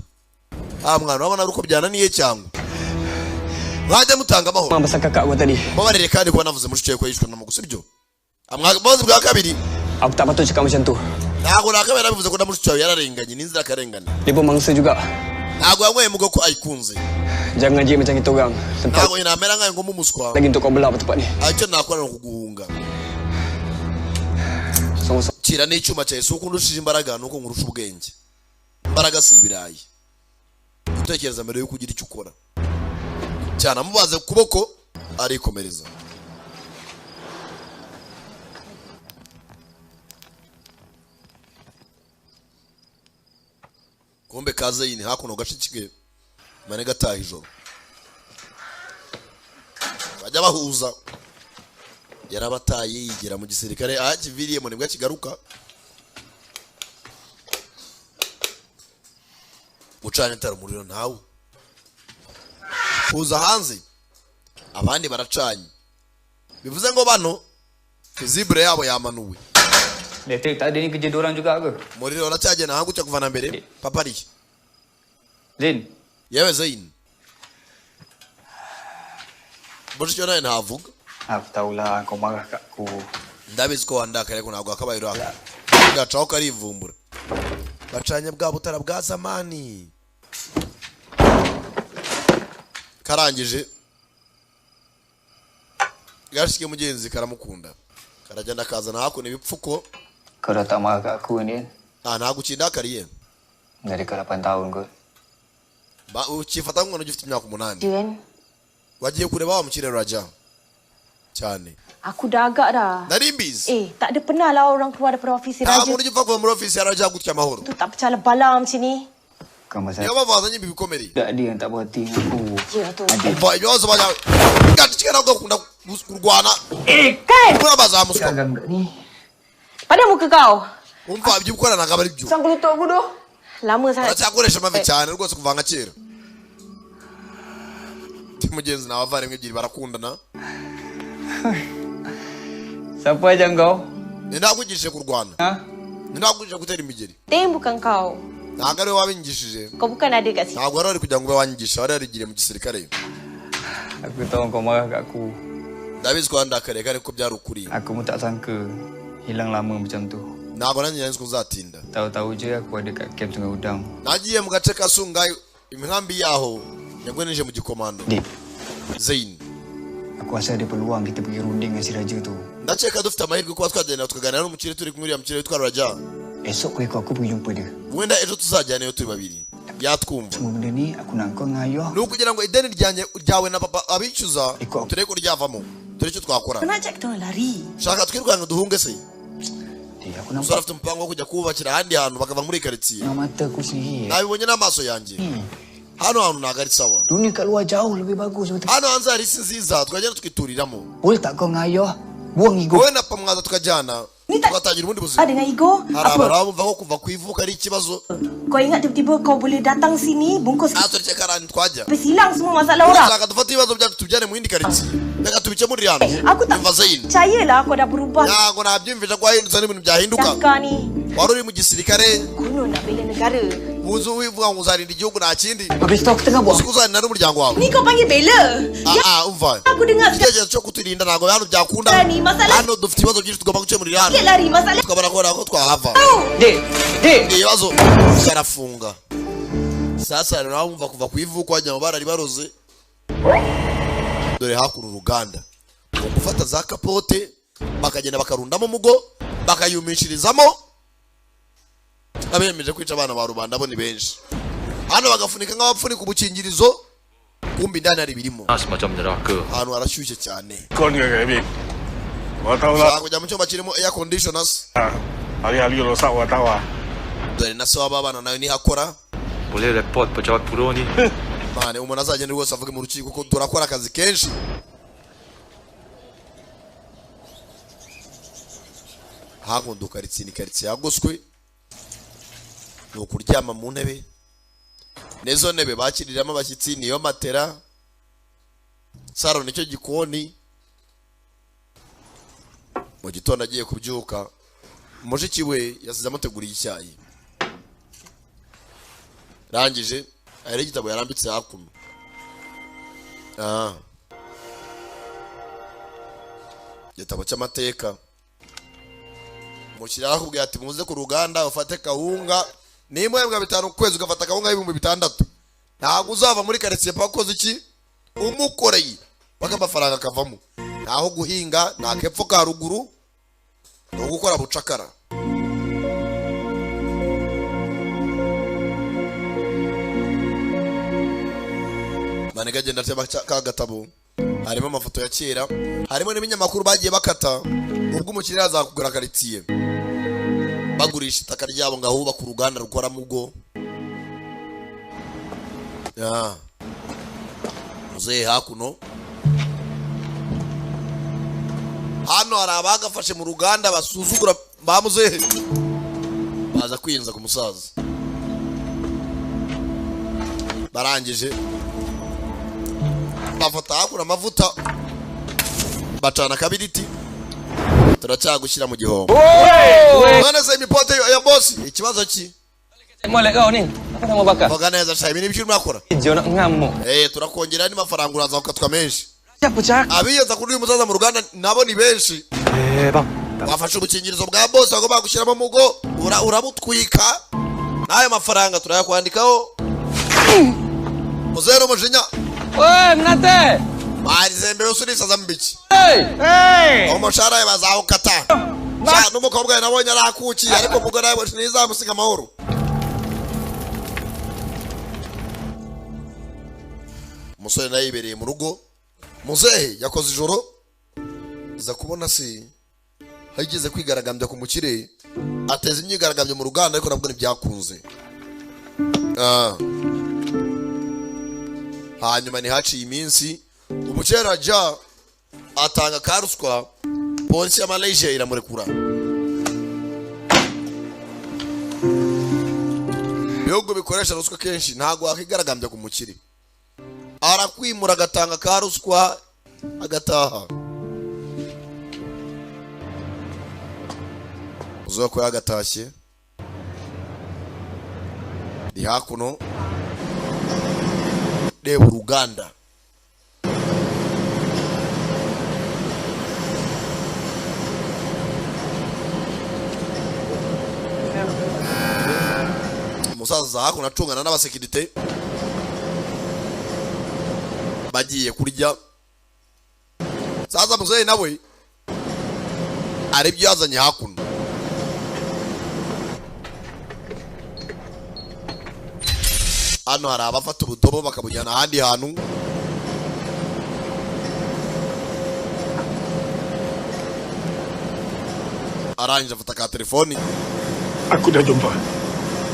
Mwana urabona uko byananiye cyangwa mwajya mutanga amahoro. Mama kakak gua tadi. Babarire kandi ko navuze mushike ko yishwe namugusa ibyo. Amwabozi bwa kabiri. Aku tak patut cakap macam tu. Ntabwo nakabera bivuze ko namushike yararenganye n'inzira karengane. Dia pun mangsa juga. Ntabwo yanyweye mugo ko ayikunze. Jangan je macam itu orang. Ntabwo inamera nkayo ngo mumuswa. Lagi untuk kau belah tempat ni. Icyo nakora no kuguhunga. Kira n'icyuma cyawe so kundushije imbaraga nuko nkurusha ubwenge. Imbaraga si ibirayi. Utekereza mbere yo kugira icyo ukora. Cyane amubaze kuboko arikomereza. Kombe kaze yini hakuno gashikige mane gataha ijoro. Bajya bahuza. Yarabataye yigira mu gisirikare akiviriye mu nibwa kigaruka. Ucanye tara umuriro ntawe. Kuza hanze abandi baracanye. Bivuze ngo bano fizibre yabo yamanuwe. Elektrik tak ada ni kerja diorang juga ke? Umuriro uracyagenda hangu cyo kuvana mbere. Papari. Zain. Yewe Zain. Boshyo naye ntavuga. Aku tahulah kau marah kat aku. Ndabizi ko wandakare ko ntabwo akabayiro aka. Gacaho karivumbura. Bacanye bwa butara bwa zamani. Karangije gashike mugenzi karamukunda karagenda kazana hakuno ibipfuko. Kau dah tak marah kat aku ni. Ntabwo ukindakariye. Dari kau 8 tahun kot. Ukifata nk'umuntu ugifite imyaka 8. Juan, Wagiye kureba wa mukire Raja cyane. aku dah agak dah. Nari mbizi. Tak ada pernah lah orang keluar daripada ofisi Nta Raja. muntu ugiva kuva muri ofisi ya Raja gutya amahoro. Tu tak percaya bala macam ni. Kau masa Niyo bavazanye ibi bikomeri. tak dia yang tak berhati dengan aku. Ya tu. Umva ibibazo bajya gatikira ugakunda kurwana. Kan? Murabaza amuswa. Agam kat ni. Pada muka kau. Umva ibyo ukora ntabwo ari byo. Sangkut lutut aku tu. Lama sangat. Aracyakoresha amavi cyane rwose kuva nka kera. Mugenzi nawe avandimwe ebyiri barakundana. Siapa aja kau? Nindakugishije kurwana. Ha? Nindakugishije gutera imigeri. Tem bukan kau. Ntabwo ari wowe wabingishije. Kau bukan ada kat sini. Ntabwo wari kugira ngo ube wanyigisha wari yarigiriye mu gisirikare. Aku tahu kau marah kat aku. Ndabizi ko wandakariye kandi ko byari ukuri. Aku pun tak sangka hilang lama macam tu. ntabwo nanjye nzi ko uzatinda. Tahu-tahu je aku ada kat camp Sungai Udang. Nagiye mu gace ka Sungai, inkambi yaho yagweneje mu gikomando. Zain, Aku rasa ada peluang kita pergi runding dengan si Raja tu. ndakeka dufite amahirwe kuba twagenda tukaganira n'umukire turi kumwe uriya mukire witwa Raja. Esok kau ikut aku pergi jumpa dia. Wenda ejo tuzajyanayo turi babiri. Yatwumva. Semua benda ni aku nak kau dengan ayah. Ni ukugira ngo ideni ryawe na papa abicuza tureke ko ryavamo. Dore icyo twakora. Kenapa kita lari? Shaka twirwanga duhunge se. Aku Umusore afite umupango wo kujya kubakira ahandi hantu bakava muri karitsiye. Dengan mata aku sendiri. Nabibonye n'amaso yanjye. Hano hantu ntabwo ari sawa. Dunia kat luar jauh lebih bagus. Hano hanze hari isi nziza twagenda tukituriramo. Boleh tak kau dengan ayah buang ego? Wowe na papa mwaza tukajyana tugatangira ubundi buzima. Dengan ego? Hari abantu bumva ko kuva ku ivuka ari ikibazo. Kau ingat tiba-tiba kau boleh datang sini bungkus tureke karani twajya. habis hilang semua masalah orang. Urashaka dufate ibibazo byacu tubyane mu yindi karitsiye. Reka tubikemurire hano. Aku tak percayalah kau dah berubah. Ntabwo nabyumvisha ko hahindutse n'ibintu byahinduka. Dah ni. Wari uri mu gisirikare. Kuno nak bela negara. Uzu wivuga ngo uzarinda igihugu nta kindi. Habis tu aku tengah buang. Uzarina n'umuryango wawe. Ni kau panggil bela. Umva. Aku dengar igitekerezo cyo kuturinda ntabwo hano byakunda. Hano dufite ibibazo byinshi tugomba gukemurira hano. lari masalah. Tukabona ko twahava. Ibibazo karafunga. Sasa rero wumva kuva ku ivuko wajya mu barari baroze. Dore hakuru uruganda. Gufata za kapote bakagenda bakarundamo mugo bakayumishirizamo. Abemeje kwica abana ba rubanda bo ni benshi. Hano bagafunika nk'abapfunika ubukingirizo kumbi ndani ari birimo. Semacam neraka. Hano harashyushye cyane. Kau ni Kevin. Wah tahu lah. Kujya mu cyumba kirimo air conditioners. Hari-hari rosak wah tahu ah. Dore na sawa abana nayo ni hakora. Boleh report pejabat puro ni. Mane umuntu azagenda rwose avuge mu rukiko ko turakora akazi kenshi. Hakundo karitsiye yagoswe. Ni ukuryama mu ntebe. Nezo ntebe bakiriramo abashyitsi niyo matera. Saro nicyo gikoni. Mu gitondo agiye kubyuka mushiki we yasize amuteguriye icyayi. Rangije ari igitabo yarambitse hakuno. Igitabo cy'amateka. Mushyira akubwiye ati muze ku ruganda ufate kahunga nimwembwa 5 kwezi ugafata kahunga 6,000. Ntabwo uzava muri karitsiye pakoze iki umukoreye baka amafaranga kavamo. Naho guhinga nta kepfo ka ruguru no gukora bucakara. Manega genda tema ka gatabo harimo amafoto ya kera harimo n'ibinyamakuru bagiye bakata ubwo umukiriya azakugura karitsiye bagurisha itaka ryabo ngaho baka uruganda rukora mugo. Muzehe hakuno hano hari abagafashe mu ruganda basuzugura ba muzehe baza kwinza ku musaza. Barangije bafata hakura amavuta bacana kabiriti turacyagushyira mu gihombo. None se imipote ya boss ikibazo ki? Molek kau ni. Apa nama bakar? Vuga neza sha ibintu by'uri mwakora. Jo nak ngamuk. Turakongera ni mafaranga uraza ukatwa menshi. Pecah. Abiyenza kuri uyu musaza mu ruganda nabo ni benshi. Bang. Wafashe ubukingirizo bwa boss agomba gushyiramo mugo urabutwika. Nayo mafaranga turayakwandikaho. Muzero mujinya. Oi, mnate. Mari zembe usurisa zambiki. Hey. Umushara bazawukata. Sha n'umukobwa nabonye arakuki ariko mugore yawe nizamusiga amahoro. Musore nayibereye mu rugo. Muzehe yakoze ijoro. Iza kubona se hageze kwigaragambya ku mukire ateza imyigaragambyo mu ruganda ariko nabwo ntibyakunze. Hanyuma ni haciye iminsi umukire Raja atanga karuswa polisi ya Malaysia iramurekura. Bihugu bikoresha ruswa kenshi ntago akigaragambya ku mukire. Arakwimura agatanga karuswa agataha. Uzo ko yagatashye. Ndi hakuno. Reba uruganda. umusaza hakuno acungana n'abasekirite bagiye kurya. Sasa muzehe nawe aribyo yazanye hakuno. Hano hari abafata ubudobo bakabujyana ahandi hantu. Arangije afata ka telefoni. Aku dah jumpa.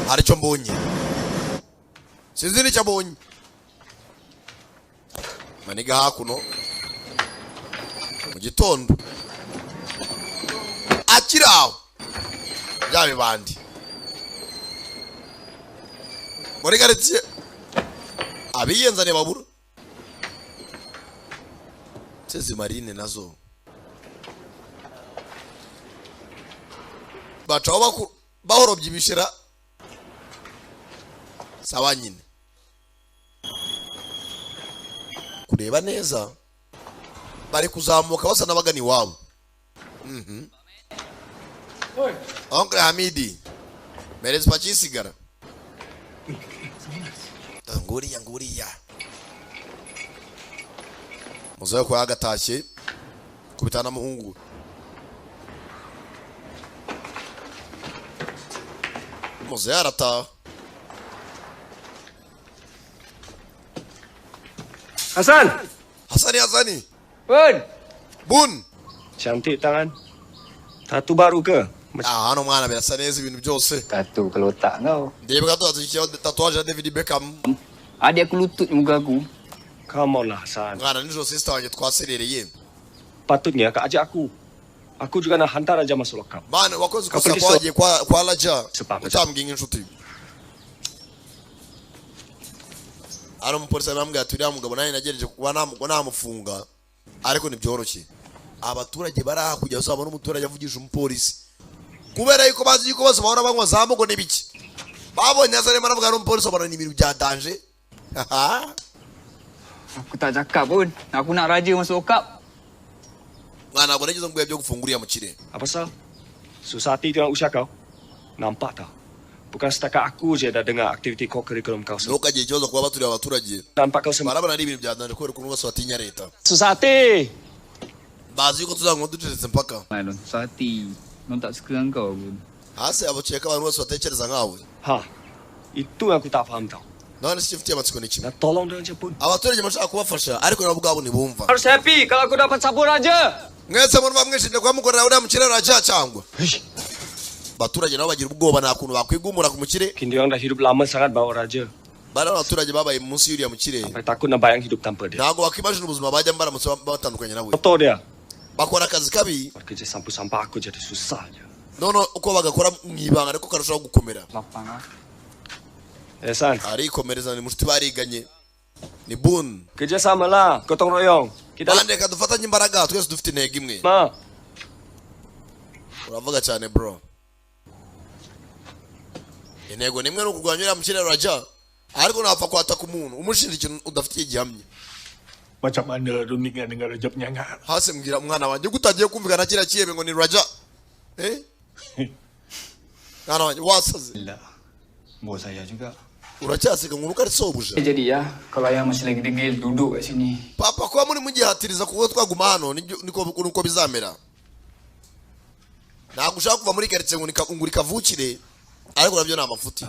Hari icyo mbonye. Sinzi n'icyo mbonye. Maniga hakuno mu gitondo akiraho byabe bandi muri quartier abiyenzane babura sezi marine nazo bacaho bahorobye ibishira sawa nyine kureba neza bari kuzamuka basa n'abagani iwabo. Oncle Hamidi merezi pachisigara nguriya muzayo kwa agatashye kubitana muhungu. Muzayo arataha. Hasani Bun Cantik tangan. Tatu baru ke? hano mwana birasa neza ibintu byose. Tattoo kalau tak kau. Dia berkata tatuaje David Beckham. Ada aku lutut muka aku. Come on lah Hasan. Mwana nijoro sister wanjye twaserereye. Patutnya kau ajak aku. Aku juga nak hantar Raja masuk lokap. Mwana wakoze kosa kwagiye kwa Raja. Utambwinga inshuti. Ari umupolisi arambwira ati uriya mugabo nawe nagereje kuba namufunga ariko nibyoroshye. Abaturage baraha kujya usaba n'umuturage avugisha umupolisi kubera yuko bazi yuko bose bahora banywa za mugo n'ibiki. Babonye azarema navuga n'umupolisi abona ni ibintu bya danger. Aku tak cakap pun. Aku nak Raja masuk lokap. Mwana abona ngizo ngwe byo gufunguriya mu kirere. Apa sah? Susah hati dengan usia kau. Nampak tak? Bukan setakat aku je dah dengar aktiviti co-curriculum kau. Ntukagira ikibazo kuba baturiye abaturage. Nampak kau sembara. Barabona ari ibintu bya danger kubera ukuntu bose batinya leta. Susah hati. Bazi yuko tuzanywa ducecetse mpaka. Malon, sati. Non tak suka kau pun. Hasi abakeka abantu bose batekereza nkawe. Ha. Itu yang aku tak faham tau. None sifitiye amatsiko n'iki. Nak tolong dengan je pun. Abaturage bashaka kubafasha ariko nabo ubwabo ntibumva. Harus happy kalau aku dapat sabun Raja. Mwese muri bamwishinde kwa mukorera uriya mukire Raja cyangwa. Abaturage nabo bagira ubwoba nta kuntu bakwigumura ku mukire. Kini orang dah hidup lama sangat bawa Raja. Bari abaturage babaye munsi y'uriya mukire. Sampai takut nak bayang hidup tanpa dia. Ntago bakibajije ubuzima bajya baramutse batandukanye nawe. Foto dia. Bakora akazi kabi. Kerja sampah-sampah aku jadi susah je. Nono uko bagakora mwibanga ariko karushaho gukomera. Lapang ah. San. Arikomereza ni mushiti bariganye. Ni Bun. Kerja sama lah, gotong royong. Kita Bandeka dufatanye imbaraga twese dufite intego imwe. Ma. Uravuga cyane bro. Intego nimwe no kurwanya uriya mukire Raja. Ariko napfa kwataka umuntu umushinja ikintu udafitiye gihamye. Macam mana Runik dengan Raja penyangga? Hase mbwira mwana wanjye gutagiye kumvikana kira kiyebe ngo ni Raja. Mwana wanjye wasaze. Lah. Bos saya juga. Uracyasiga ngo ukari sobuja. Jadi ya, kalau yang masih lagi degil duduk kat sini. Papa kwa muri mugihatiriza kuko twaguma hano niko bizamera. Nagushaka kuva muri quartier ngo nguri kavukire ariko nabyo na amafuti.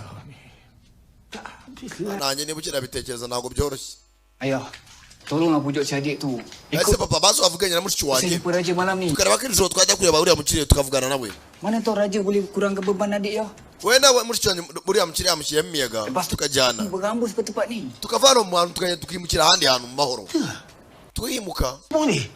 Nanjye nibukira bitekereza ntago byoroshye. Ayo. Tolonglah pujuk si adik tu. Ese papa baso avuganye na mushiki wanjye. Jumpa Raja malam ni. Tukareba ko ijoro twajya kureba uriya mukire tukavugana nawe. Mana tahu Raja boleh kurangkan beban adik ya? Wenda mushiki wanjye uriya mukire yamushyiriye imiyaga tukajyana. Berambus ke tempat ni. Tukavana mu hantu tukajya tukimukira ahandi hantu mu mahoro. Tukimuka. Boleh.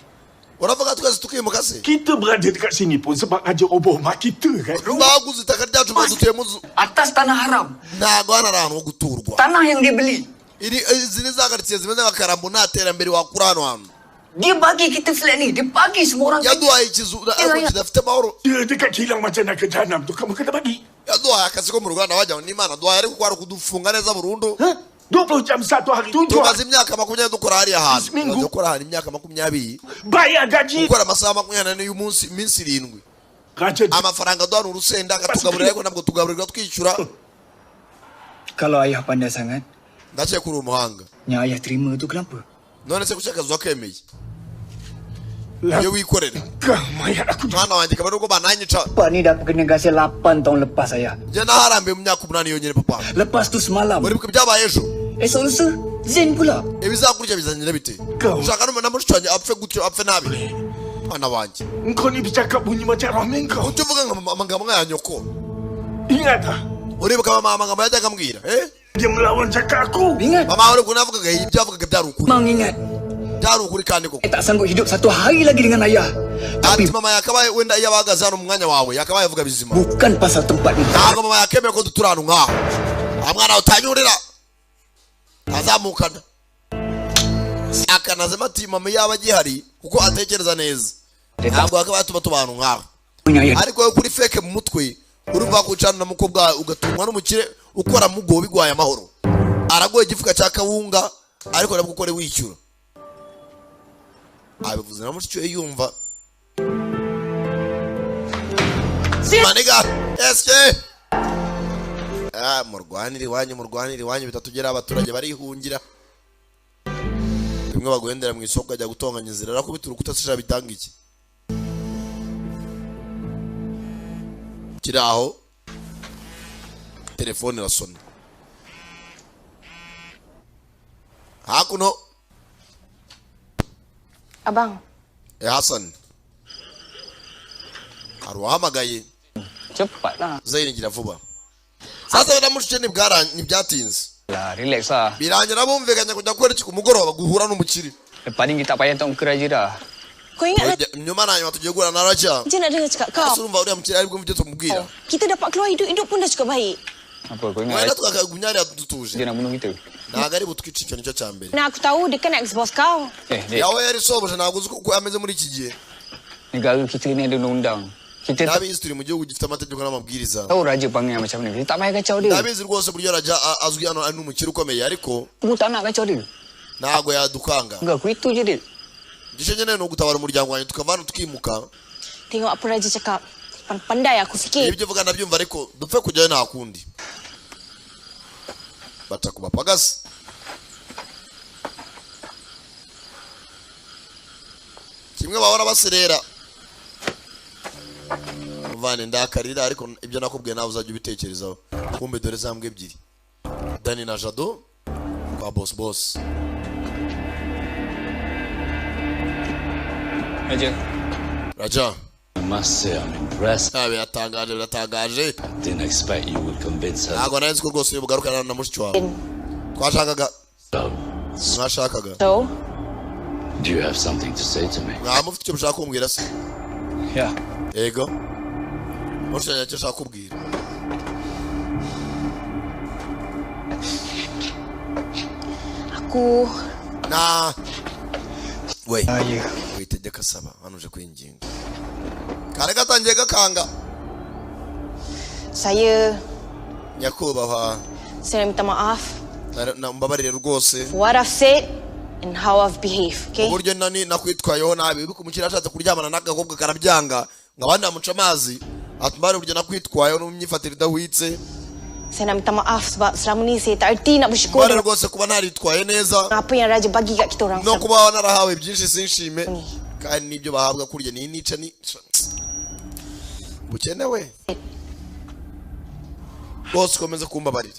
Uravuga tukazi tukimuka se? Kita berada dekat sini pun sebab Raja roboh mak kita kan. Baguze itaka ryacu maze dutuye mu Atas tanah haram. ntago hano ari ahantu ho guturwa. Tanah yang dia beli. Izi ni za quartier zimeze nka Karambo nta terambere wakura hano hantu. Dia bagi kita flat ni. Dia bagi semua orang. Yaduhaye ikizu ariko kidafite amahoro. Dia dekat kilang macam nak ke jahanam tu kamu kena bagi. Yaduhaye akazi ko mu Rwanda wajya n'Imana duhaye ariko kwari kudufunga neza burundu. 20 jam satu hari. Tumaze imyaka 20 dukora hariya hantu. Dukora hano imyaka 20. Bayar gaji. Gukora amasaha 24 y'umunsi iminsi 7. Raja amafaranga duhana urusenda akatugaburira ariko nabwo tugaburirwa twishyura. Kalau ayah pandai sangat, ndakeka uri umuhanga. Yang ayah terima tu kenapa? None se kuki akazi wakemeye? Iyo wikorera. Mwana wanjye kabari uko bananyica. Pak ni dah kena gasih 8 tahun lepas ayah. Je naharambiye mu myaka 8 yonyine papa. Lepas tu semalam. Uribuka byabaye ejo? Esok lusa, Zen pula. Ibizakurya bizanyira bite? Ushaka no namushanye apfe gutyo apfe nabi. Mwana wanjye. Engkau ni bercakap bunyi macam ramen kau. Ujye uvuga amagambo ya nyoko. Ingat tak? Uribuka amagambo yajyaga ambwira, Dia melawan cakap aku. Ingat. Mama uri kunavugaga ibyo avugaga byari ukuri. Mang ingat. Byari ukuri kandi koko. Tak sanggup hidup 1 hari lagi dengan ayah. Ati mama yakabaye wenda iyo abahagaze hano mu mwanya wawe yakabaye avuga bizima. Bukan pasal tempat ni. Ntabwo mama yakemera ko duturana nkaho. Amwana utanyurira. Azamukana. Akanazema ati mama yaba gihari kuko atekereza neza. Ntabwo yakabaye tubana nkaho. Ariko kuri fake mu mutwe urumva kucana na mukobwa ugatumwa n'umukire ukora mugo bigwaye amahoro. Aragoye igifuka cya kawunga ariko nabwo ukore wishyura. Abivuze na mushyo yumva. Maniga, eske murwanire wanyu bitatugera abaturage barihungira. Bimwe baguhendera mu isoko ajya gutonganya inzira arakubita urukuta sishira bitanga iki. Kiraho telefone irasona. Hakuno Abang. Hassan. Aruhamagaye. Cepatlah. Zaini gira vuba. Sasa baramushye ntibyatinze. Relax lah. Birangira bumvikanye kujya gukora iki ku mugoroba guhura n'umukiri. Lepas ni kita payah tak kerja dah. Kau ingat nyuma na nyuma tugiye guhura na Raja. Dia nak dengar cakap kau. Surumva uriya mukiri ari bwumvye tumubwira. Kita dapat keluar hidup pun dah cukup baik. Apa kau ingat? Wenda tukakagunyari dutuje. Dia nak bunuh kita. Ntabwo ari butwica icyo nicyo cya mbere. Nah, aku tahu dia kan ex-boss kau. Yawe yari soboje ntabwo uzi ko ameze muri iki gihe. Negara kita ni ada undang-undang. Kita Ndabizi turi mu gihugu gifite amategeko n'amabwiriza. tahu Raja panggil macam ni. Kita tak payah kacau dia. Ndabizi rwose buryo Raja azwi hano ari n'umukiri ukomeye ariko Aku tak nak kacau dia. ntabwo yadukanga. Enggak, aku itu je dia. Gishe nyene no gutabara umuryango wanyu tukavana tukimuka. Tengok apa Raja cakap. Pandai aku fikir. Ibyo vuga nabyumva ariko dupfe kujyayo nta kundi. Batakubapagasa. Kimwe bahora baserera. Muvane ndakarira ariko ibyo nakubwiye nawe uzajya ubitekerezaho. Kumbe dore zambwe ebyiri. Dani na Jado kwa boss. Raja. I must say I'm impressed. Biratangaje. Didn't expect you would convince her. Ntabwo nari nzi ko rwose bugarukana na mushiki wawe. Twashakaga. Mwashakaga. So? Do you have something to say to me? Mufite icyo mushaka kumbwira se? Ya. Yego. Mushiki icyo ushaka kubwira. Aku witegeka saba hano uje kwinginga. Kare gatangiye gakanga. Saya Nyakubahwa. Saya minta maaf. Mbabarire rwose. What I've said and how I've behaved, okay? Uburyo nani nakwitwayeho nabi biko umukira ashatse kuryamana n'agakobwa karabyanga ngabandi amuca amazi atmari uburyo nakwitwayeho n'umyifatire idahwitse. Saya nak minta maaf sebab selama ni saya tak erti nak bersyukur. Mbabarire rwose kuba naritwaye neza. Apa yang Raja bagi kat kita orang. No kuba narahawe byinshi sinshime kandi nibyo bahabwa kurya ni nica ni bukenewe. Boss komeza kumbabarira.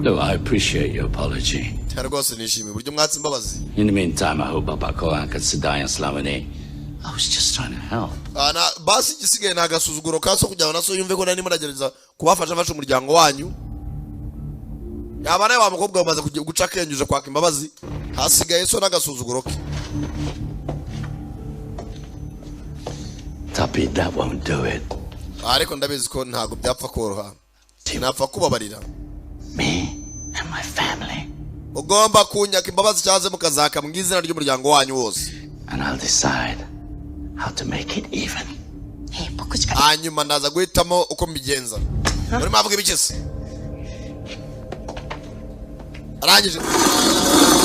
Look, I appreciate your apology. Rwose nishimiye uburyo mwatse imbabazi. In the meantime, I hope Baba Kohan can sit down and Slamane. I was just trying to help. Ana basi gisigaye nagasuzuguro kaso kujyana naso yumve ko nani muragereza kubafasha fasha umuryango wanyu. Yabana wa mukobwa bamaze guca kenjuje kwaka imbabazi. Hasigaye so nagasuzuguro ke. Tapi, that won't do it. Ariko ndabizi ko ntago byapfa koroha. Sinapfa kubabarira. Me and my family. Ugomba kunyaka imbabazi cyaze mukazaka mu izina ry'umuryango wanyu wose. And I'll decide how to make it even. Hey, bagus cakap. Hanyuma naza guhitamo uko mbigenza. Muri mavuga ibikese. Arangije.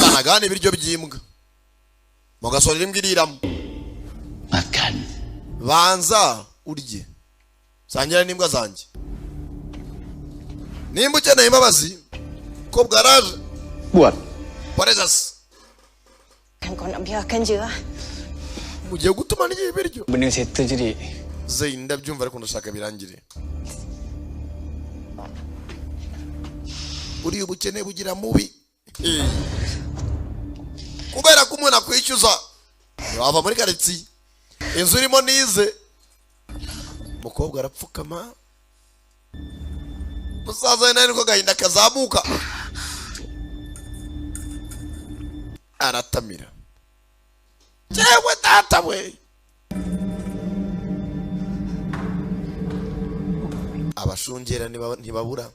Kanagane ibiryo by'imbwa. Mugasorera imbwa iriramo. Makan. Banza urye. Sangira n'imbwa zanjye. nimba ukeneye imbabazi ko bwaraje Buat. poreza se Kan kau nak biarkan je lah. mugiye gutuma n'igihe ibiryo Benda settle je, Dik. Zain ndabyumva ariko ndashaka birangire uri ubukene bugira mubi kubera ko umuntu akwishyuza wava muri karitsiye inzu irimo nize umukobwa arapfukama musaza we nawe niko gahinda kazamuka aratamira jewe data we abashungera ntibabura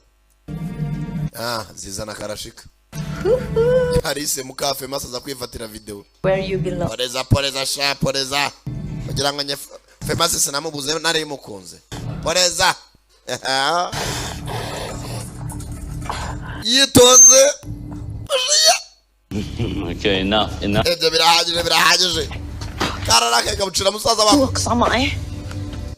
zizana karashika Harise mukafe masaza kwifatira video Where you belong. poreza sha poreza kugira ngo Famous sinamubuze nari mukunze poreza yitonze Okay, enough. Ebyo birahagije kararaka kabucira musaza wako Tuak sama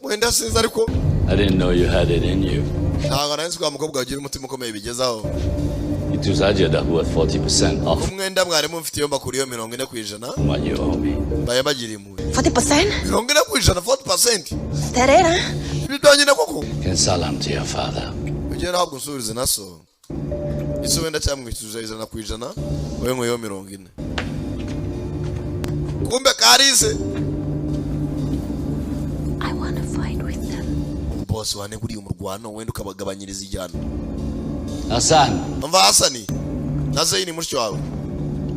wenda sinzi ariko I didn't know you had it in you. ntabwo nari nzi ko umukobwa wagira umutima ukomeye bigezaho Ituzaje dahuwa 40% off umwenda mwarimu mfitiye mbakuriyo 40% what you owe me. baye bagiriye impuhwe 40%? 40% 40% Terera. bidanyine koko Can salam to your father. ugera ntabwo nsubirize naso isi wenda cyamwishyuje 100% wowe nkweyo 40 kumbe karise I want to fight with them. boss wane kuri umurwano wenda ukabagabanyiriza ijyana Hassan, umva Hasani na Zaini mushyo wawe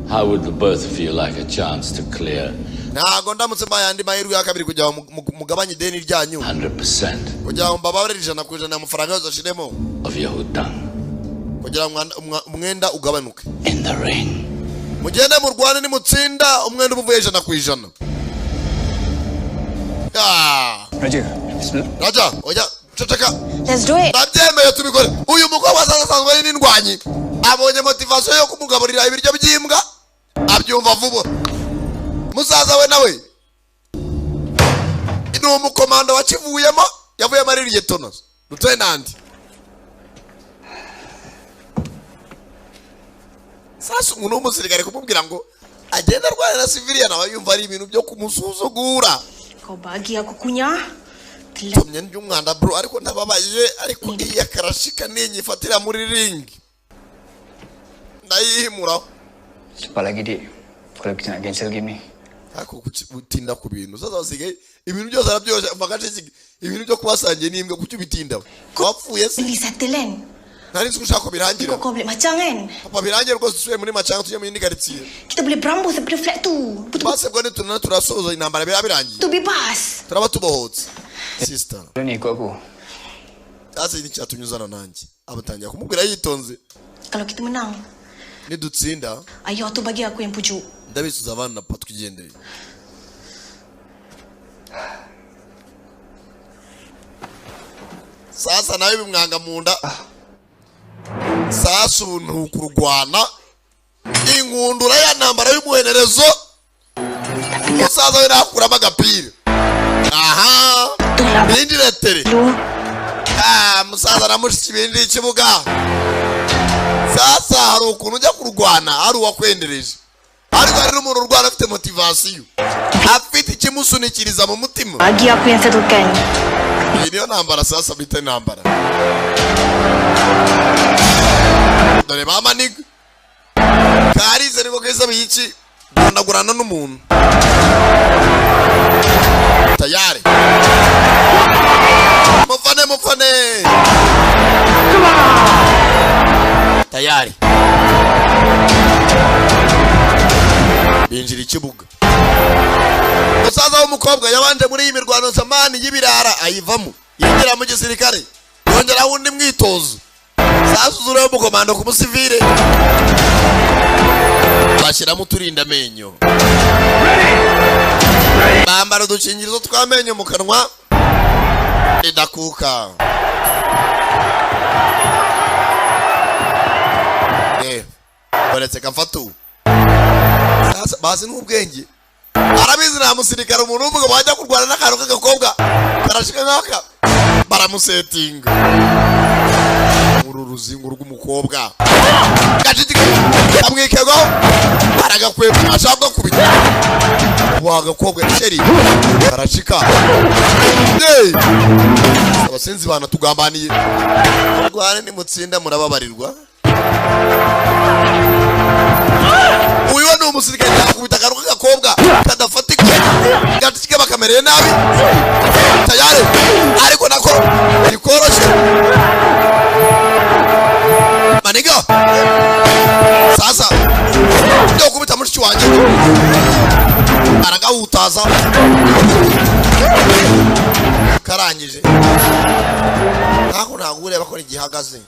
how would the both of you like a chance to clear ntago ndamutse mbayandi mahirwe ya kabiri kujya mugabanye ideni ryanyu 100% kujya mbabarira 100% amafaranga yose ashiremo of your hudang kugira umwenda ugabanuke in the ring? mugende mu Rwanda ni mutsinda umwenda ubuvuye 100%. Raja, bismillah. Raja, oya ceceka. Let's do it. Ndabyemeye tubikore. Uyu mukobwa asanzwe ari n'indwanyi. Abonye motivation yo kumugaburira ibiryo by'imbwa. Abyumva vuba. Musaza we nawe. Ni umukomando wakivuyemo yavuye muri Lieutenant. Lieutenant. Sasa umuntu w'umusirikare kumubwira ngo agenda arwana na civilian aba yumva ari ibintu byo kumusuzugura. Kau bagi aku kunyah. Tumye n'umwanda bro ariko ndababaye ariko iya karashika ninyifatira muri ring. Ndayihimura. Cepat lagi, Dik. Kalau kita nak cancel game ni. Ako kutinda ku bintu. Sasa basigaye ibintu byose arabyosha mvagace ibintu byo kubasangiye n'imbwa kucyo bitinda. Wapfuye se. Beli settlean. Nari nzi gushaka birangira. Kau boleh macam kan? Papa birangira rwose tuye muri macanga tujye mu yindi quartier. Kita boleh berambus daripada flat tu. Base bwo nituna turasoza intambara birangiye. Tu bebas. Turaba tubohotse. Sister. Ni ikut aku. Sasa ni cyatunyuzana nanjye. Abatangira kumubwira yitonze. Kalau kita menang, Nidutsinda ayah tu bagi aku yang pujuk. ndabisuza abana pa twigendeye. Sasa nawe bimwanga munda. Sasa ubuntu kurwana inkundura ya ntambara y'umuhenerezo. Musaza we nakuramo agapira. Aha. Bindi letere. Musaza namushiki bindi ikibuga. Sasa hari ukuntu ujya kurwana hari uwakwendereje. Ariko hari n'umuntu urwana afite motivation. Afite ikimusunikiriza mu mutima. Bagi aku yang settlekan. Niyo ntambara sasa bita ntambara. Dore mama ni Karize niko keza biyici ndagurana n'umuntu. Tayari. Mufane. Tayari. Binjira ikibuga. Musaza w'umukobwa yabanje muri iyi mirwano zamani y'ibirara ayivamo. Yinjira mu gisirikare. Yongera wundi mwitozo. Sasa uzure umukomando ku musivile. Bashyiramo uturinda amenyo. Bambara udukingirizo tw'amenyo mu kanwa. Idakuka. Baretse kamfatu. Sasa basi n'ubwenge. Arabizi na musirikare umuntu uvuga wajya kurwana n'akantu k'agakobwa. Karashika nkaka. Baramusetinga. uru ruzingo rw'umukobwa gacicika amwikego aragakwepfa ashaka kubita wagakobwa sheri aracika abasenzi bana tugambaniye rwane ni mutsinda murababarirwa uyu ni umusirikare yakubita akaruka gakobwa kadafatika gacicika bakamereye nabi tayari ariko nako ikoroshe maniga sasa ndio kubita mushiki wanje aragahutaza karangije nako ureba ko igihagaze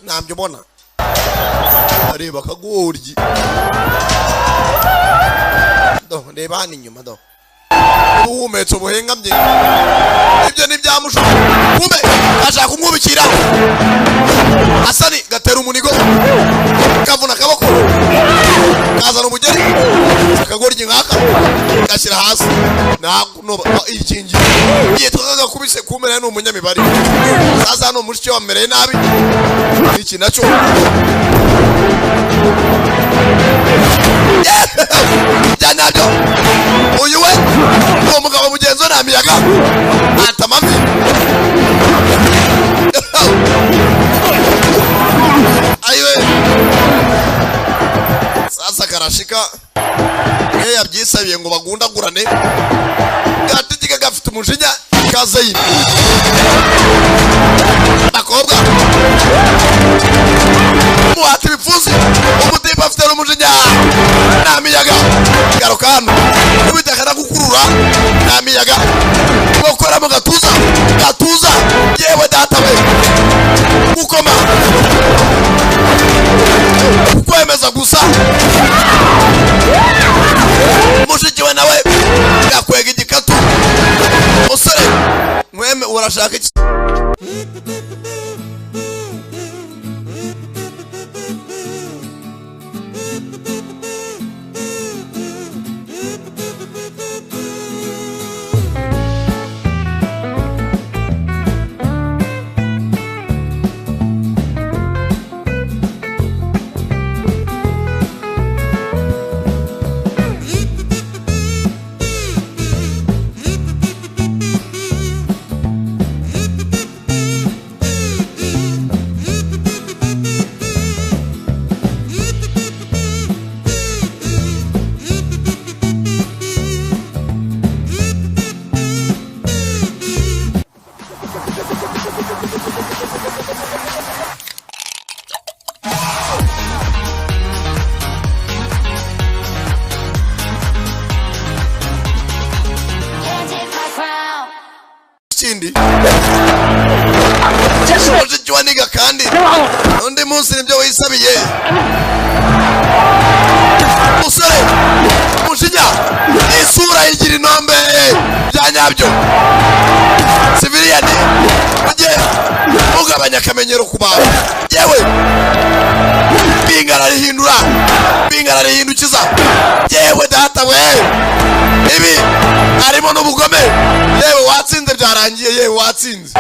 nambye ubona areba kagoryi do reba hano inyuma do uhumetse ubuhengamye ibyo ni byamusho kumbe ashaka kumwubikira asani gatera umunigo kavuna akaboko kazana umugeri akagoryi nkaka gashyira hasi nakunoba ikingi yitwa gakubise kumera ni umunyamibare sasa hano mushiki wamereye nabi iki nacyo janabyo uyu we uwo mugabo mugenzi we namiyaga atamavi ayiwe sasa karashika iyo yabyisabiye ngo bagundagurane gatigika gafite umujinya kazayini bakobwa muhati bipfuzi umutimba afite n'umujinya namiyaga garuka hano kubita kana gukurura namiyaga gukora mu gatuza yewe data we gukoma kwemeza gusa mushiki we nawe yakwega igikatu musore mweme urashaka iki mushiki wa niga kandi undi munsi nibyo wisabiye musore mushinya isura igira inombe byanyabyo siviliyani ujye ugabanya akamenyero ku bantu yewe bingana rihindukiza yewe data we ibi harimo n'ubugome yewe watsinze byarangiye yewe watsinze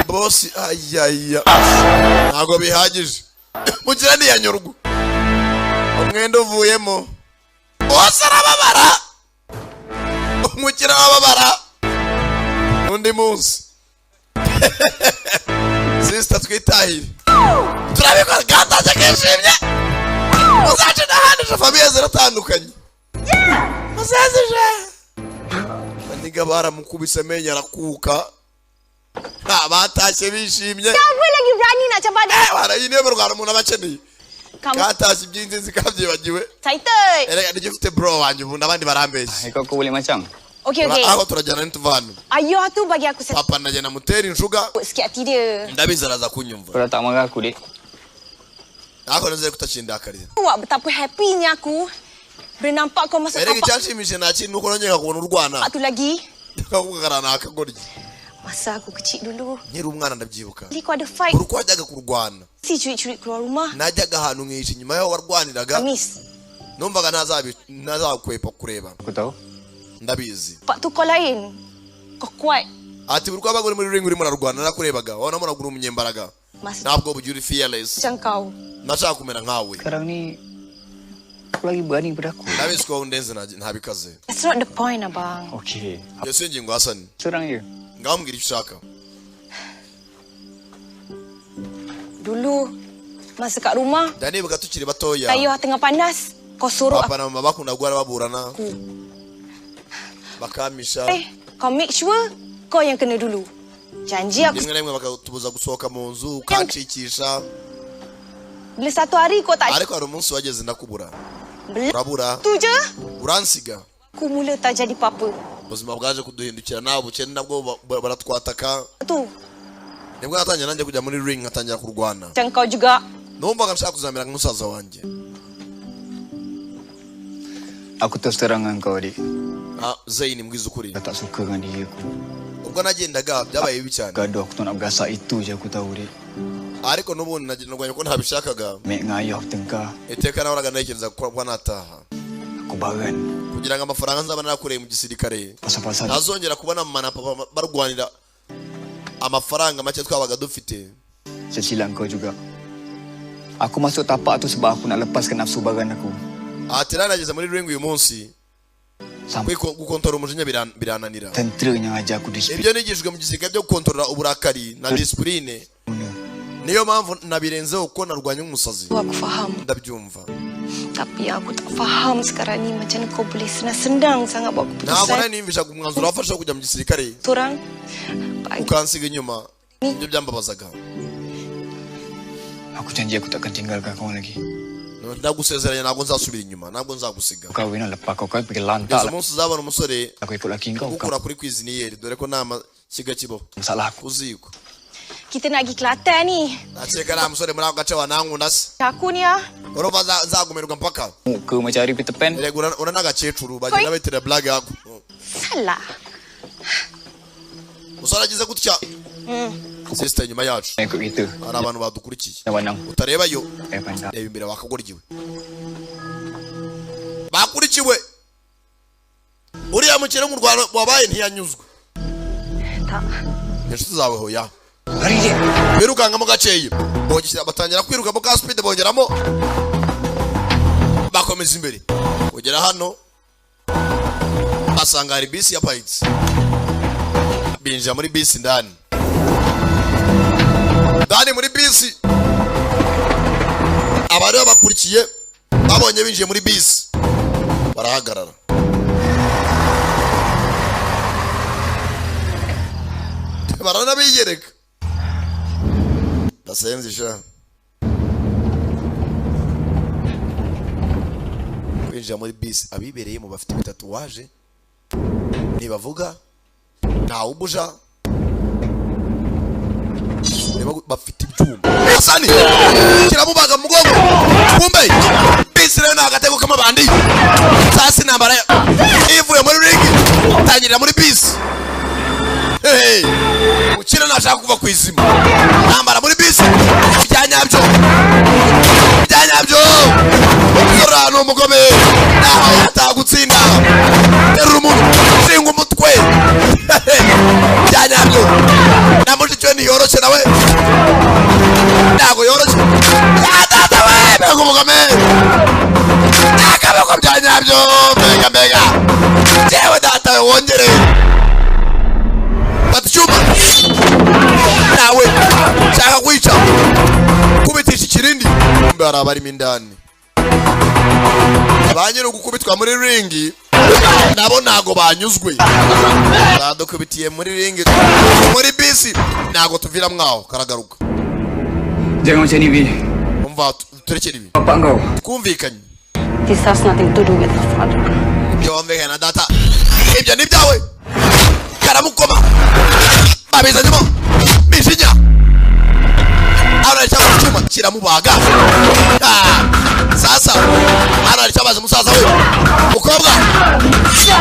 bosi ayaya ntago bihagije mugira ni yanyurwa umwenda uvuyemo bose arababara umukira wababara undi munsi sister twitahire turabikora gataje kishimye uzaje n'ahandi famiye ziratandukanye uzazije baniga baramukubise menya arakuka batashye bishimye Siapa lagi berani nak cabar dia? barayine barwana umuntu abakeneye katashye ibyinzi zikabyibagiwe Excited. erega nigifite bro wanjye ubu nabandi barambeshye Kau boleh macam? Okay. aho turajyana n'ituvano Ayah tu bagi aku papa najya namutera inshuga sikit hati dia. ndabizi araza kunyumva Kau dah tak marah aku, Dik? ako nazere kutakindakarira Wah, betapa happy-nya aku. Bila nampak kau masuk erega kapak icyanshimishije nta nuko nongera kubona urwana tu lagi. kakugarana akagoryi Masa aku kecil dulu. nkiri umwana ndabyibuka Jadi kau ada fight. uruko wajyaga kurwana Si curi-curi keluar rumah. najyaga ahantu nkisha inyuma yaho warwaniraga Kamis. numvaga ntazakwepa kureba Aku tahu. ndabizi Pak tu kau lain. Kau kuat. ati buri kwabagore muri ring urimo narwana nakurebaga wabona mo nagura umunyembaraga ntabwo bugira fearless Jangkau. nashaka kumera nkawe Sekarang ni aku lagi berani padaku. nabisi ko undenze ntabikaze That's not the point, abang. Okey. yose ngingo Hassan Serang je. ngaho mbwira icyo ushaka Dulu masa kat rumah, ndanibuka tukiri batoya Tayo tengah panas. Kau suruh papa na mama bakunda guhora baburana bakamisha kau make sure kau yang kena dulu. Janji aku. rimwe na rimwe bakatubuza gusohoka mu nzu ukancikisha Bila satu hari kau tak ariko hari umunsi wageze ndakubura urabura tu je. uransiga Aku mula tak jadi apa-apa. ubuzima bwaje kuduhindukira nawe ubukene nabwo baratwataka Tu. nibwo natangiye nanjye kujya muri ring nkatangira kurwana Macam kau juga. numvaga nshaka kuzamera nk'umusaza wanjye Aku terus terang dengan kau, adik. Zaini mbwiza ukuri Kau tak suka dengan diri aku. ubwo nagendaga byabaye bibi cyane Gaduh aku tu nak bergasak itu je aku tahu, adik. ariko n'ubundi nagenda ko ntabishakaga Mek dengan ayah bertengkar. iteka nahoraga ntekereza kuba nataha Aku baran. kugira ngo amafaranga nzaba narakoreye mu gisirikare Pasal-pasal. ntazongera kubona mama na papa barwanira amafaranga make twabaga dufite Sesilang kau juga. Aku masuk tapak tu sebab aku nak lepaskan nafsu baran aku. ati narageze muri ring uyu munsi gukontorora umujinya birananira Tentera yang ajar aku disiplin. ibyo nigishijwe mu gisirikare byo gukontorora uburakari na disipurine niyo mpamvu nabirenzeho kuko narwanya umusazi Aku faham. ndabyumva Tapi aku tak faham sekarang ni macam kau boleh senang-senang sangat buat ntabwo keputusan. nari nimvisha umwanzuro wafashe wo kujya mu gisirikare Orang ukansiga inyuma ibyo byambabazaga Aku janji aku takkan tinggalkan kau lagi. ndagusezeranya ntabwo nzasubira inyuma ntabwo nzagusiga Kau kahwin lepas kau pergi kugeza lantak lah. umunsi uzabona umusore Aku ikut laki kau. ukura kuri kwiziniyeri dore ko nta mashyiga kibaho Masalah aku. uziko kita nak pergi Kelantan ni. nakeka nta musore muri ako gace wanankunda se Aku ni ah. urumva nzagumirwa mpaka Muka macam hari Peter Pan. erega ura n'agakecuru bagenda betera blague yako Salah. musore agize gutya sister inyuma yacu Ikut kita. hari abantu badukurikiye Wanang. utarebayo Pandang. reba imbere wakagoryiwe bakurikiwe uriya mukire mu Rwanda wabaye ntiyanyuzwe Tak. inshuti zawe hoya Hari dia. birukangamo gakeya batangira kwirukamo ka speed bongeramo bakomeza imbere kugera hano basanga hari bisi yaparitse binjira muri bisi ndani muri bisi abari bakurikiye babonye binjiye muri bisi barahagarara baranabiyereka basenzisha kwinjira muri bisi abibereye mu bafite bitatuwaje ntibavuga ntawe ubuja bafite ibyuma Hasani kiramubaga mu mugongo kumbe bisi rero nagatego k'amabandi sasi nambara ivuye muri ring tangirira muri bisi ukira nashaka kuva ku izima nambara muri bisi byanyabyo zorano umugome naho yatagutsinda terura umuntu shinga umutwe byanyabyo namushikwe ntiyoroshye nawe ntabwo yoroshye data we mbega umugome akaboko byanyabyo mbega jewe data we wongere baticyuma nawe shaka kwica kubitisha ikirindi kumbe hari abarimo indani abanyiri gukubitwa muri ringi nabo ntago banyuzwe badukubitiye muri ringi muri bisi ntago tuvira mwaho karagaruka Jangan macam ni, Bi. umva turekere ibi Bapak kau. twumvikanye This has nothing to do with the father. ibyo wumvikanye na data ibyo ni byawe karamukoma babizanyemo mishinya ararishya icyuma kiramubaga sasa ararishya baze musaza we mukobwa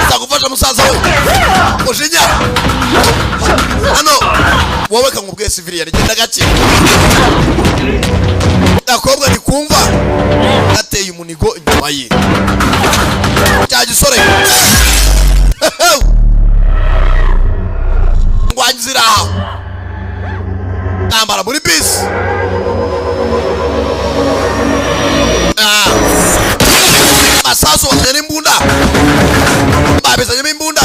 nzagufasha musaza we mushinya hano wowe kamubwiye civilian genda gake akobwa ndikumva ateye umunigo inyuma ye cya gisore inzira nambara muri bisi masasu wakanya n'imbunda babizanyemo imbunda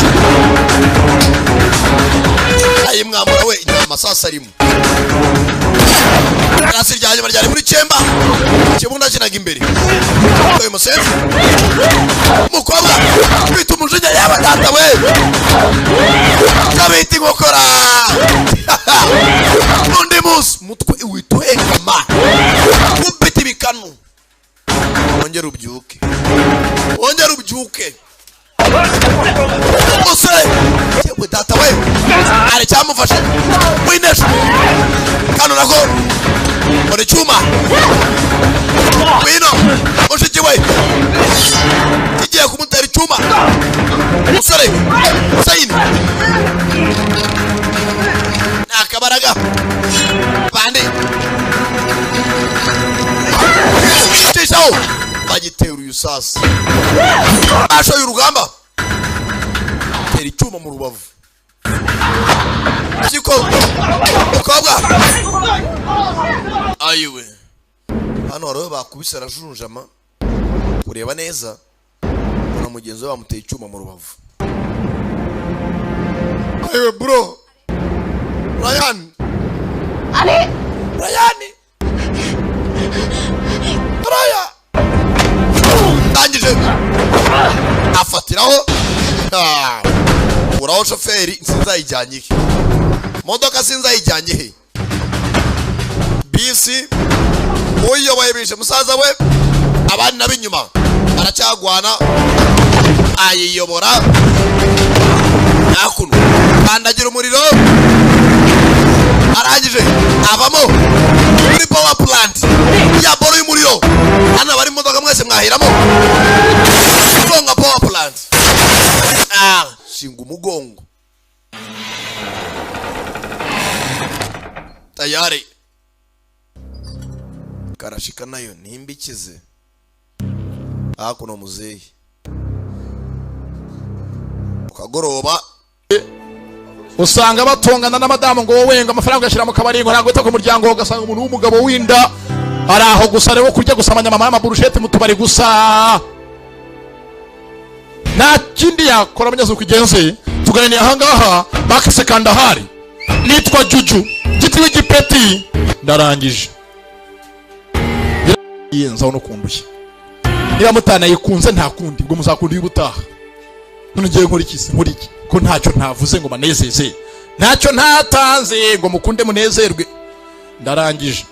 ayimwambura we amasasu arimo arasi ryanyuma ryari muri chemba kibunda kinaga imbere uyu musenzi umukobwa bita umujinya yaba data we kabiti gukora nundi musi mutwe wituhengama ubiti bikanu wongera ubyuke umusore yewe data we ari cyamufashe winesha kano nako muri cyuma wino mushiki we kigiye kumutera icyuma umusore sayini nakabaraga bandi tishaho bagitera uyu sasa ashoye urugamba tera icyuma mu rubavu kiko ukobwa ayiwe hano haro bakubise arajunjama kureba neza na mugenzi we bamuteye icyuma mu rubavu ayiwe bro Ryan tangije afatiraho uraho shoferi sinzayijyanye he modoka sinzayijyanye he bisi uyoboye bishe musaza we abandi nabinyuma aracyagwana ayiyobora nakuno kandagira umuriro arangije avamo muri power plant ya boro y'umuriro hano bari modoka mwese mwahiramo konga power plant shinga umugongo tayari karashika nayo nimbikize hakuno muzeyi ukagoroba usanga batongana n'amadamu ngo wowe ngo amafaranga yashira mu kabari ngo ntabwo ku muryango ugasanga umuntu w'umugabo winda araho gusa rero kurya gusamanya mama y'amaburushete mu tubari gusa nta kindi yakora abanyazuko igenze tugananiye ahangaha bakise kandahari nitwa Juju gitiwe gipeti ndarangije yenzaho no kundushya niba mutana yikunze nta kundi ubwo muzakunda y'ubutaha none ngiye nkora iki ko ntacyo ntavuze ngo banezeze ntacyo ntatanze ngo mukunde munezerwe ndarangije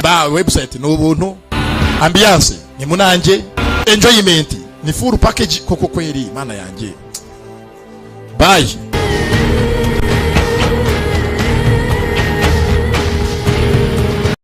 ba website ni ubuntu ambiance ni munange enjoyment ni full package koko kweri mana yanjye bye